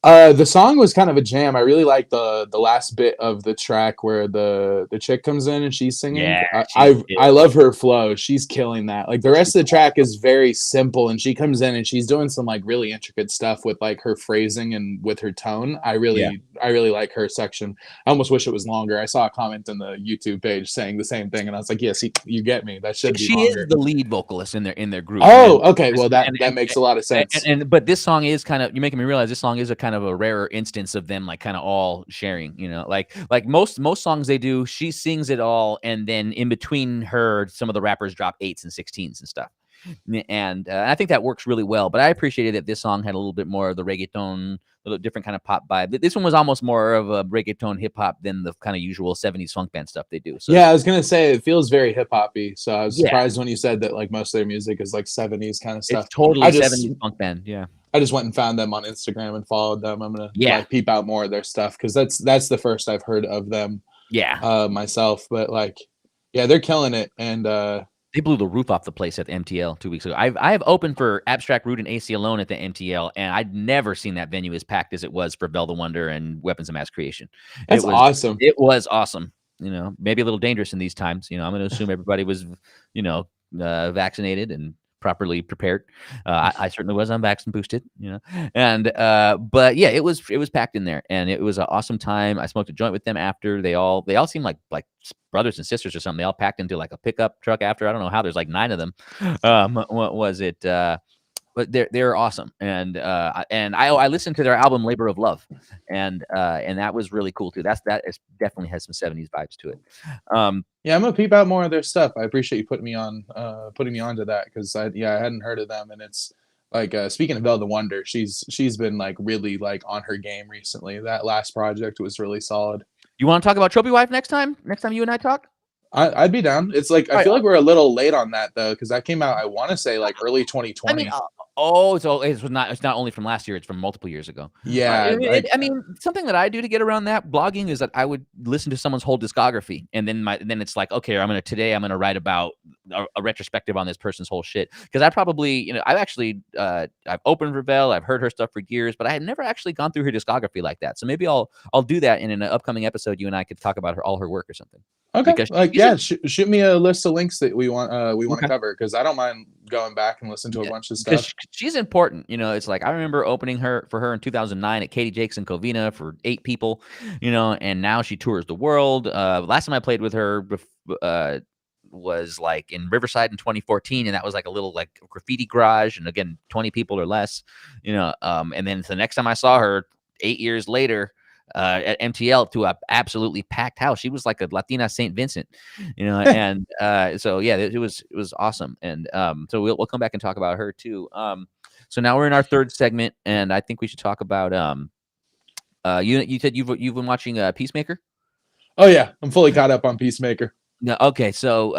The song was kind of a jam. I really like the last bit of the track where the chick comes in and she's singing. Yeah, I love her flow. She's killing that. Like the rest of the track is very simple, and she comes in and she's doing some like really intricate stuff with like her phrasing and with her tone. I really like her section. I almost wish it was longer. I saw a comment in the YouTube page saying the same thing, and I was like, yes, you get me. That should be she longer. is the lead vocalist in their group. Oh, okay. Well, that makes a lot of sense. But this song is kind of, you're making me realize this song is a kind of a rarer instance of them like kind of all sharing, like most songs they do, she sings it all, and then in between her, some of the rappers drop 8s and 16s and stuff. And I think that works really well. But I appreciated that this song had a little bit more of the reggaeton, a little different kind of pop vibe. This one was almost more of a reggaeton hip hop than the kind of usual 70s funk band stuff they do. So yeah, I was gonna say it feels very hip hoppy. So I was surprised when you said that like most of their music is like 70s kind of stuff. It's totally 70s funk band. Yeah. I just went and found them on Instagram and followed them. I'm gonna like peep out more of their stuff because that's the first I've heard of them. Yeah, myself, but like, yeah, they're killing it, and they blew the roof off the place at the MTL 2 weeks ago. I have opened for Abstract Root and AC Alone at the MTL, and I'd never seen that venue as packed as it was for Bell the Wonder and Weapons of Mass Creation. That's awesome. It was awesome. Maybe a little dangerous in these times. I'm going to assume everybody was, vaccinated and properly prepared. I certainly was. I'm vaccinated, boosted, and but yeah, it was packed in there, and it was an awesome time. I smoked a joint with them after. They all seemed like brothers and sisters or something. They all packed into like a pickup truck after. I don't know how there's like 9 of them. What was it? But they're awesome, and I listened to their album Labor of Love, and that was really cool too. That definitely has some 70s vibes to it. Yeah, I'm gonna peep out more of their stuff. I appreciate you putting me onto that because I hadn't heard of them, and it's like speaking of Belle the Wonder, she's been like really like on her game recently. That last project was really solid. You want to talk about Trophy Wife next time? Next time you and I talk? I'd be down. It's like I feel like we're a little late on that though because that came out I want to say like early 2020. So it's not only from last year; it's from multiple years ago. Yeah, I mean, something that I do to get around that blogging is that I would listen to someone's whole discography, and then it's like, okay, I'm gonna write about a retrospective on this person's whole shit because I probably, I've opened for Belle, I've heard her stuff for years, but I had never actually gone through her discography like that. So maybe I'll do that in an upcoming episode. You and I could talk about all her work or something. Okay, shoot me a list of links that we want to cover because I don't mind going back and listen to a bunch of stuff. She's important, it's like I remember opening for her in 2009 at Katie Jakes and Covina for 8 people, and now she tours the world. Last time I played with her was like in Riverside in 2014, and that was like a little like graffiti garage, and again 20 people or less, and then the next time I saw her 8 years later at MTL to a absolutely packed house. She was like a Latina St. Vincent, and so yeah, it was awesome. And so we'll come back and talk about her too. So now we're in our third segment, and I think we should talk about you said you've been watching Peacemaker. Oh yeah, I'm fully caught up on Peacemaker. No, okay, so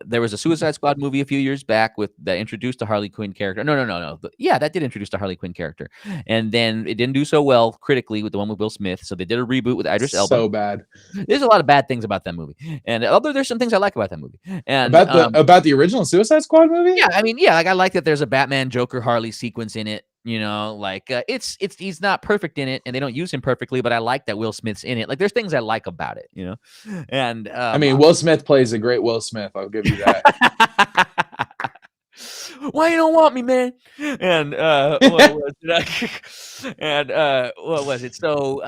there was a Suicide Squad movie a few years back that introduced the Harley Quinn character. No. Yeah, that did introduce the Harley Quinn character, and then it didn't do so well critically with the one with Will Smith. So they did a reboot with Idris Elba. So bad. There's a lot of bad things about that movie, and although there's some things I like about that movie. And about the original Suicide Squad movie. Yeah, I mean, like I like that there's a Batman Joker Harley sequence in it. It's he's not perfect in it, and they don't use him perfectly, but I like that Will Smith's in it. Like there's things I like about it, and I mean, Will Smith plays a great Will Smith. I'll give you that. Why you don't want me, man? And what was it? So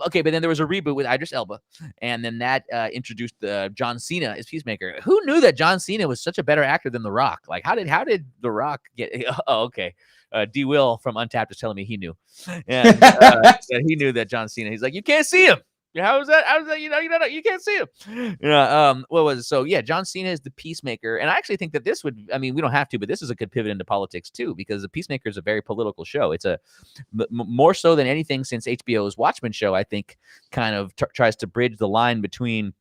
okay, but then there was a reboot with Idris Elba, and then that introduced John Cena as Peacemaker. Who knew that John Cena was such a better actor than The Rock? Like, how did The Rock get? Oh, okay. D. Will from Untapped is telling me he knew, and that he knew that John Cena. He's like, you can't see him. How is that? How is that? You can't see him. What was it? So yeah, John Cena is the Peacemaker, and I actually think that this would. I mean, we don't have to, but this is a good pivot into politics too, because the Peacemaker is a very political show. It's a more so than anything since HBO's Watchmen show. I think kind of tries to bridge the line between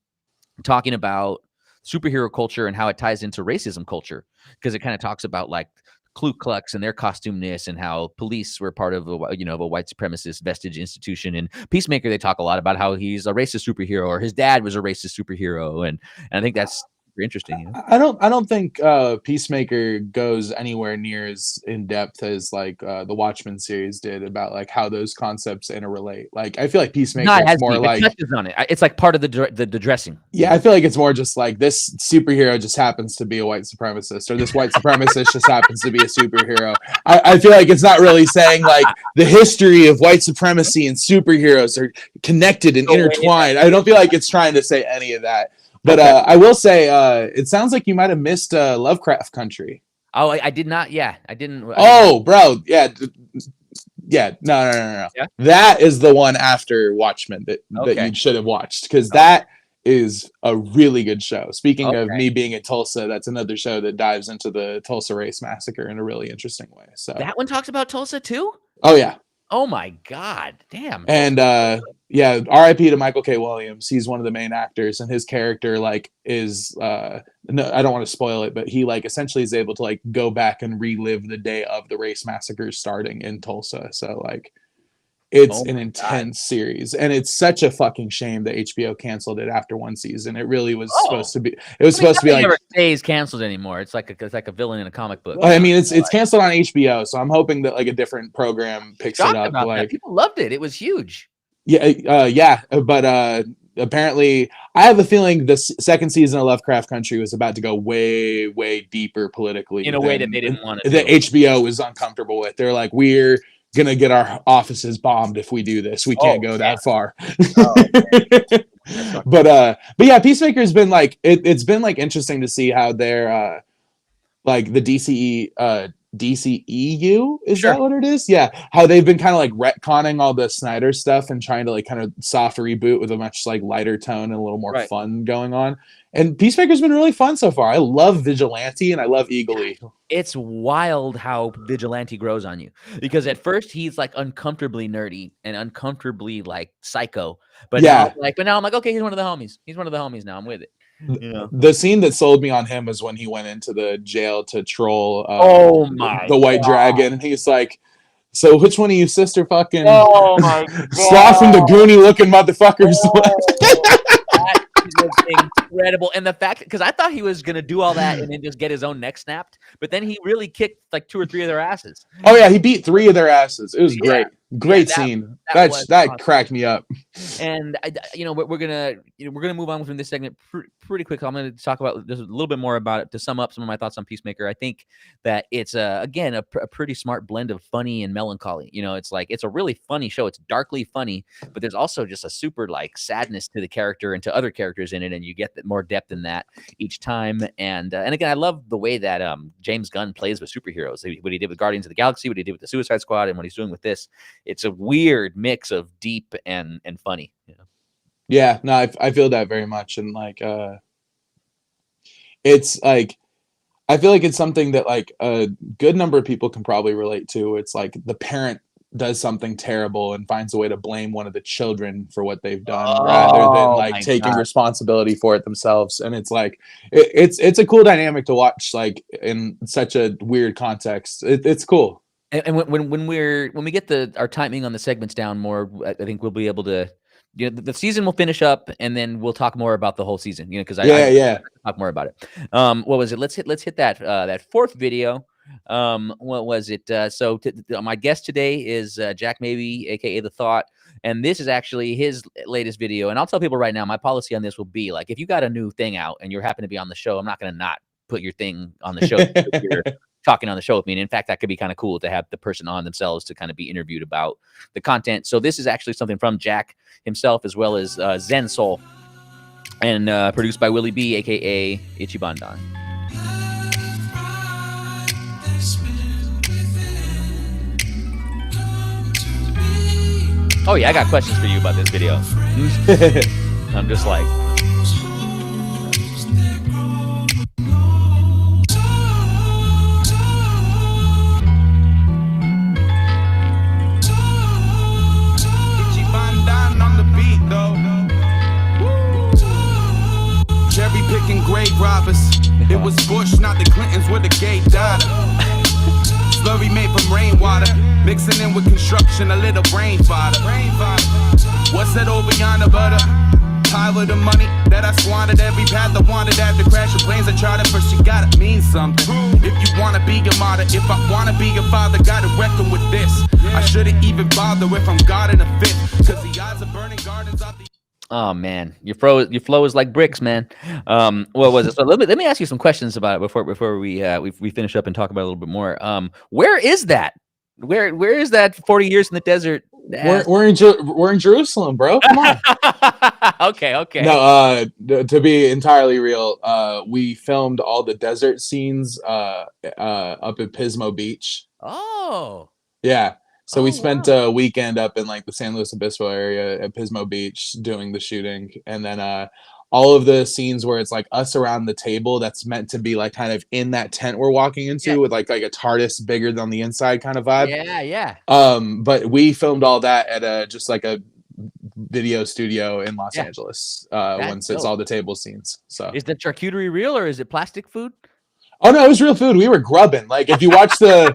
talking about superhero culture and how it ties into racism culture, because it kind of talks about like Ku Klux and their costumeness and how police were part of a white supremacist vestige institution. And Peacemaker, they talk a lot about how he's a racist superhero, or his dad was a racist superhero, and I think that's super interesting. You know? I don't think Peacemaker goes anywhere near as in depth as like the Watchmen series did about like how those concepts interrelate. Like I feel like Peacemaker is more like it touches on it. It's like part of the dressing. Yeah, I feel like it's more just like this superhero just happens to be a white supremacist, or this white supremacist just happens to be a superhero. I feel like it's not really saying like the history of white supremacy and superheroes are connected and intertwined. I don't feel like it's trying to say any of that. But I will say, it sounds like you might have missed Lovecraft Country. Oh, I did not. Yeah, I didn't. Bro. Yeah. Yeah. No. Yeah? That is the one after Watchmen that you should have watched, because that is a really good show. Speaking of me being at Tulsa, that's another show that dives into the Tulsa race massacre in a really interesting way. So that one talks about Tulsa too? Oh, yeah. Oh my God, damn. And RIP to Michael K. Williams. He's one of the main actors, and his character like is no, I don't want to spoil it, but he like essentially is able to like go back and relive the day of the race massacres starting in Tulsa. So like it's an intense series, and it's such a fucking shame that HBO canceled it after one season. It really was supposed to be. It was supposed to be like never stays canceled anymore. It's like a villain in a comic book. I mean, it's canceled on HBO, so I'm hoping that like a different program picks it up. Like people loved it. It was huge. Yeah, but apparently, I have a feeling the second season of Lovecraft Country was about to go way, way deeper politically in a way that they didn't want to. That HBO was uncomfortable with. They're like, we're gonna get our offices bombed if we do this. We can't go that far. But yeah, Peacemaker's been like it's been like interesting to see how they're like the DCEU, is that what it is? Yeah, how they've been kind of like retconning all the Snyder stuff and trying to like kind of soft reboot with a much like lighter tone and a little more fun going on. And Peacemaker's been really fun so far. I love Vigilante and I love Eagle-E. It's wild how Vigilante grows on you, because at first he's like uncomfortably nerdy and uncomfortably like psycho, but now I'm like, okay, he's one of the homies. He's one of the homies now. I'm with it. You know? The scene that sold me on him was when he went into the jail to troll the White Dragon, and he's like, so which one of you sister fucking Sloth from the Goonie looking motherfuckers? That is incredible. And the fact, because I thought he was gonna do all that and then just get his own neck snapped, but then he really kicked like 2 or 3 of their asses. Oh yeah, he beat 3 of their asses. It was great scene. That awesome. Cracked me up. And we're gonna move on from this segment pretty quick. I'm gonna talk about just a little bit more about it to sum up some of my thoughts on Peacemaker. I think that it's again a pretty smart blend of funny and melancholy. It's like it's a really funny show. It's darkly funny, but there's also just a super like sadness to the character and to other characters in it, and you get more depth in that each time. And again, I love the way that James Gunn plays with superheroes. What he did with Guardians of the Galaxy, what he did with the Suicide Squad, and what he's doing with this. It's a weird mix of deep and funny. Yeah, no, I feel that very much, and like it's like I feel like it's something that like a good number of people can probably relate to. It's like the parent does something terrible and finds a way to blame one of the children for what they've done rather than like taking responsibility for it themselves. And it's like it's a cool dynamic to watch, like in such a weird context. It's cool. And when we get our timing on the segments down more, I think we'll be able to, the season will finish up, and then we'll talk more about the whole season. Because I talk more about it. What was it? Let's hit that 4th video. What was it? So my guest today is Jack Mabie, aka The Thought, and this is actually his latest video. And I'll tell people right now, my policy on this will be like, if you got a new thing out and you happen to be on the show, I'm not going to not put your thing on the show. talking on the show with me. And in fact, that could be kind of cool to have the person on themselves to kind of be interviewed about the content. So this is actually something from Jack himself, as well as Zen Soul, and produced by Willie B, aka Ichiban Don. Oh yeah, I got questions for you about this video. I'm just like, Cherry picking grave robbers. It was Bush, not the Clintons with the gay daughter. Slurry made from rainwater, mixing in with construction, a little brain fodder. What's that over yonder, butter? Pile of the money that I squandered, every path I wanted after crashing planes I chartered. First you gotta mean something. If you wanna be a martyr, if I wanna be a father, gotta reckon with this. I shouldn't even bother if I'm God in a fifth, cause the odds of burning gardens out the... oh man, your flow is like bricks, man. What was it? So let me ask you some questions about it before we finish up and talk about it a little bit more. Where is that? Where is that 40 years in the desert? We're in Jerusalem, bro. Come on. Okay. No, to be entirely real, we filmed all the desert scenes up at Pismo Beach. Oh. Yeah. So we spent wow. a weekend up in like the San Luis Obispo area at Pismo Beach doing the shooting, and then all of the scenes where it's like us around the table that's meant to be like kind of in that tent we're walking into with like a TARDIS bigger than the inside kind of vibe. Yeah. But we filmed all that at just like a video studio in Los Angeles once it's all the table scenes. So is the charcuterie real or is it plastic food? Oh no, it was real food. We were grubbing. Like if you watch the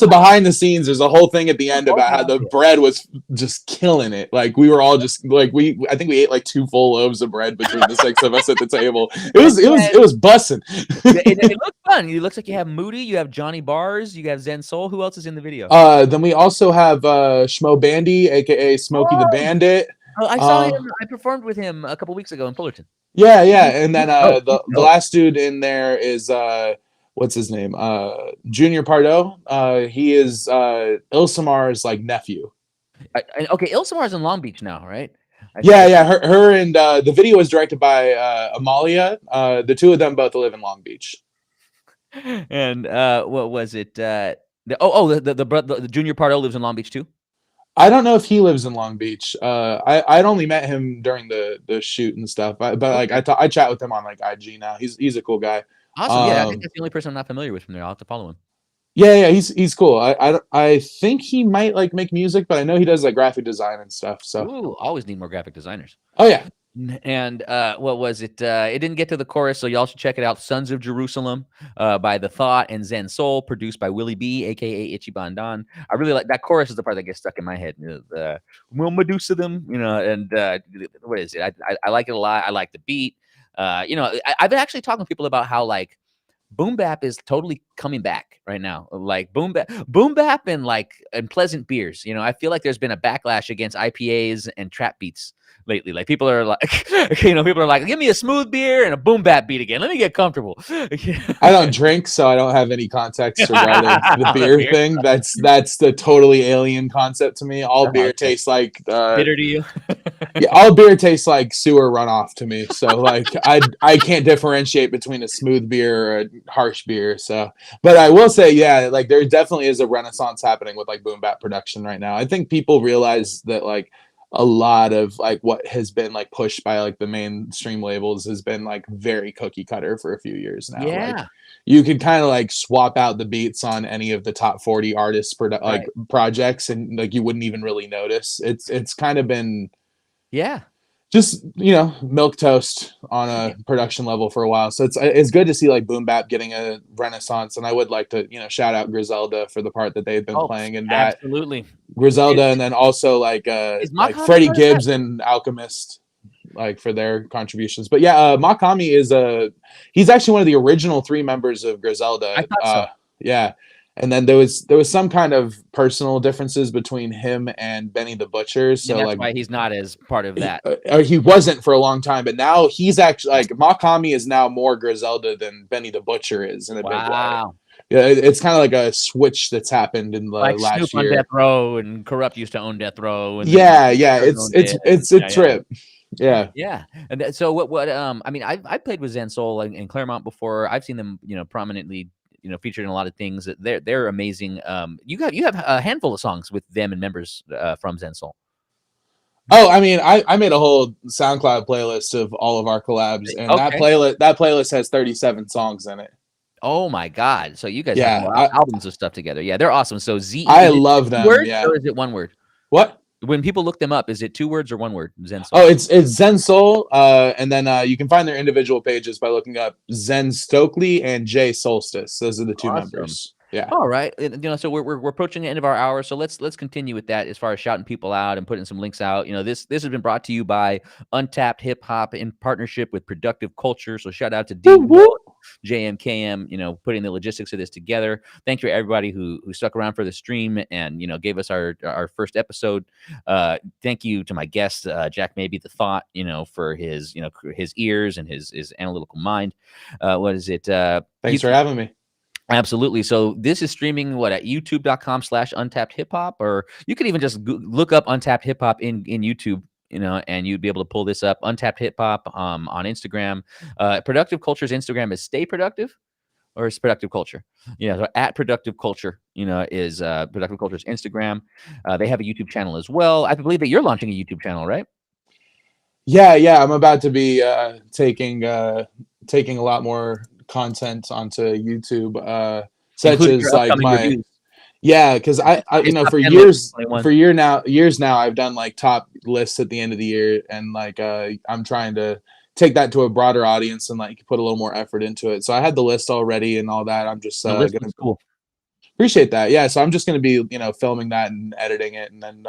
behind the scenes, there's a whole thing at the end about how the bread was just killing it. Like we were all just like I think we ate like 2 full loaves of bread between the 6 of us at the table. It was bussing. It looked fun. It looks like you have Moody, you have Johnny Bars, you have Zen Soul. Who else is in the video? Then we also have Schmo Bandy, aka Smokey the Bandit. Oh, I saw him. I performed with him a couple weeks ago in Fullerton. Yeah, and then the last dude in there is what's his name? Junior Pardo. He is Ilsamar's like nephew. Okay, Ilsamar's in Long Beach now, right? Yeah. Her and the video was directed by Amalia. The two of them both live in Long Beach. And what was it? The Junior Pardo lives in Long Beach too. I don't know if he lives in Long Beach. I'd only met him during the shoot and stuff, but like I chat with him on like IG now. He's a cool guy. Awesome. Yeah, I think that's the only person I'm not familiar with from there. I'll have to follow him. Yeah, he's cool. I think he might like make music, but I know he does like graphic design and stuff. So always need more graphic designers. Oh yeah. And what was it? It didn't get to the chorus, so y'all should check it out. Sons of Jerusalem by The Thought and Zen Soul, produced by Willie B, aka Ichiban Don. I really like that chorus. Is the part that gets stuck in my head. Will Medusa them, and what is it? I like it a lot. I like the beat. I've been actually talking to people about how like boom bap is totally coming back right now. Like boom bap and pleasant beers. I feel like there's been a backlash against IPAs and trap beats lately. Like people are like, give me a smooth beer and a boom bap beat again. Let me get comfortable. I don't drink, so I don't have any context regarding the beer thing. That's the totally alien concept to me. All beer tastes like bitter to you. Yeah, all beer tastes like sewer runoff to me. So like I can't differentiate between a smooth beer or a harsh beer. So, but I will say, yeah, like there definitely is a renaissance happening with like boom bap production right now. I think people realize that like a lot of like what has been like pushed by like the mainstream labels has been like very cookie cutter for a few years now. Yeah. Like, you could kind of like swap out the beats on any of the top 40 artists projects and like you wouldn't even really notice. It's kind of been just milk toast on a production level for a while. So it's good to see like boom bap getting a renaissance, and I would like to shout out Griselda for the part that they've been playing in that. Absolutely, Griselda, and then also like Freddie Gibbs and Alchemist, like for their contributions. But yeah, Makami is he's actually one of the original 3 members of Griselda. I thought so. Yeah. And then there was some kind of personal differences between him and Benny the Butcher. So that's like why he's not as part of that. He wasn't for a long time, but now he's actually like Makami is now more Griselda than Benny the Butcher is in a big way. yeah, it's kind of like a switch that's happened in the Like Snoop last on year. Death Row and Corrupt used to own Death Row. And Yeah, then yeah, Kurt owned it, and it's a yeah, yeah. trip. Yeah. Yeah, and so what? I mean, I played with Zen Soul in Claremont before. I've seen them, prominently, featured in a lot of things. They're amazing. You have a handful of songs with them and members from Zen Soul. Oh, I mean, I made a whole SoundCloud playlist of all of our collabs, and Okay. that playlist has 37 songs in it. Oh my God! So you guys have Yeah, whole albums of stuff together. Yeah, they're awesome. So Z, I is it love two them. words Yeah. or is it one word? What? When people look them up, is it 2 words or 1 word? Zen Soul. Oh, it's Zen Soul, and then you can find their individual pages by looking up Zen Stokely and Jay Solstice. Those are the 2 Awesome. members. Yeah. All right. So we're approaching the end of our hour. So let's continue with that as far as shouting people out and putting some links out. This has been brought to you by Untapped Hip Hop in partnership with Productive Culture. So shout out to D Will, JMKM, putting the logistics of this together. Thank you to everybody who stuck around for the stream and gave us our first episode. Thank you to my guest, Jack Mabie the Thought, for his his ears and his analytical mind. What is it? Thanks for having me. Absolutely. So this is streaming at youtube.com/untapped hip hop, or you could even just look up Untapped Hip Hop in YouTube, and you'd be able to pull this up. Untapped Hip Hop on Instagram. Productive Culture's Instagram is Stay Productive, or is Productive Culture. So at Productive Culture, is Productive Culture's Instagram. They have a YouTube channel as well. I believe that you're launching a YouTube channel, right? Yeah. I'm about to be taking a lot more content onto YouTube, such Including as your like upcoming my reviews. yeah, because I It's top for 10 years lists, years now I've done like top lists at the end of the year, and like I'm trying to take that to a broader audience and like put a little more effort into it. So I had the list already and all that. I'm just The list gonna is cool. appreciate that. Yeah, so I'm just gonna be filming that and editing it, and then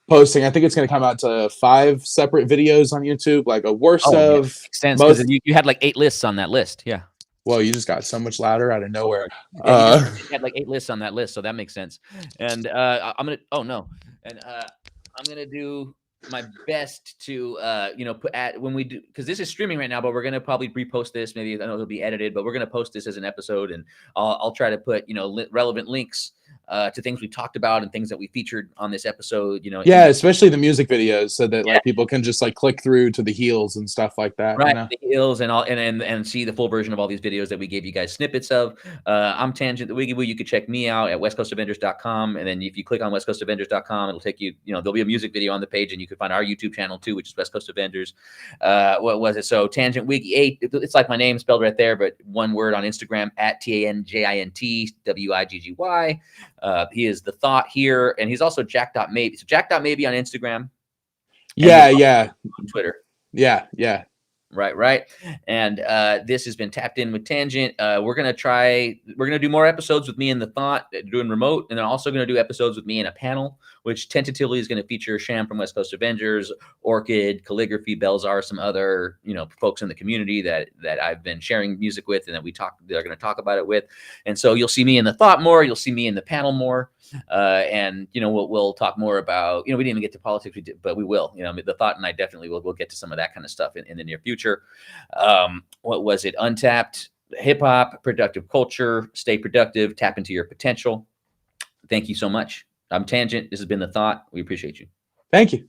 posting. I think it's going to come out to 5 separate videos on YouTube, like a worst of makes sense, most. because you had like 8 lists on that list. Yeah. Whoa, you just got so much louder out of nowhere. Yeah, you had like 8 lists on that list, so that makes sense. And I'm gonna do my best to put at when we do, because this is streaming right now, but we're gonna probably repost this. Maybe I know it'll be edited, but we're gonna post this as an episode, and I'll try to put relevant links to things we talked about and things that we featured on this episode. Yeah, especially the music videos, so that like people can just like click through to the heels and stuff like that. Right, the heels and all, and see the full version of all these videos that we gave you guys snippets of. I'm Tanjint Wiggy Featuring. You can check me out at westcoastavengers.com, and then if you click on westcoastavengers.com, it'll take you. There'll be a music video on the page, and you can find our YouTube channel too, which is West Coast Avengers. What was it? So Tanjint Wiggy 8. It's like my name spelled right there, but one word on Instagram at TANJINT WIGGY. He is the Thought here, and he's also Jack.Mabie. So Jack.Mabie on Instagram. Yeah. On Twitter. Yeah. Right. And this has been Tapped In with Tanjint. We're gonna do more episodes with me and the Thought, doing remote, and then also gonna do episodes with me in a panel, which tentatively is gonna feature Sham from West Coast Avengers, Orchid, Calligraphy, Belzar, some other folks in the community that I've been sharing music with, and that they're gonna talk about it with. And so you'll see me in the Thought more, you'll see me in the panel more. And we'll talk more about, we didn't even get to politics, but we will. The Thought and I definitely will get to some of that kind of stuff in the near future. What was it? Untapped Hip Hop, Productive Culture, Stay Productive, Tap Into Your Potential. Thank you so much. I'm Tanjint. This has been the Thought. We appreciate you. Thank you.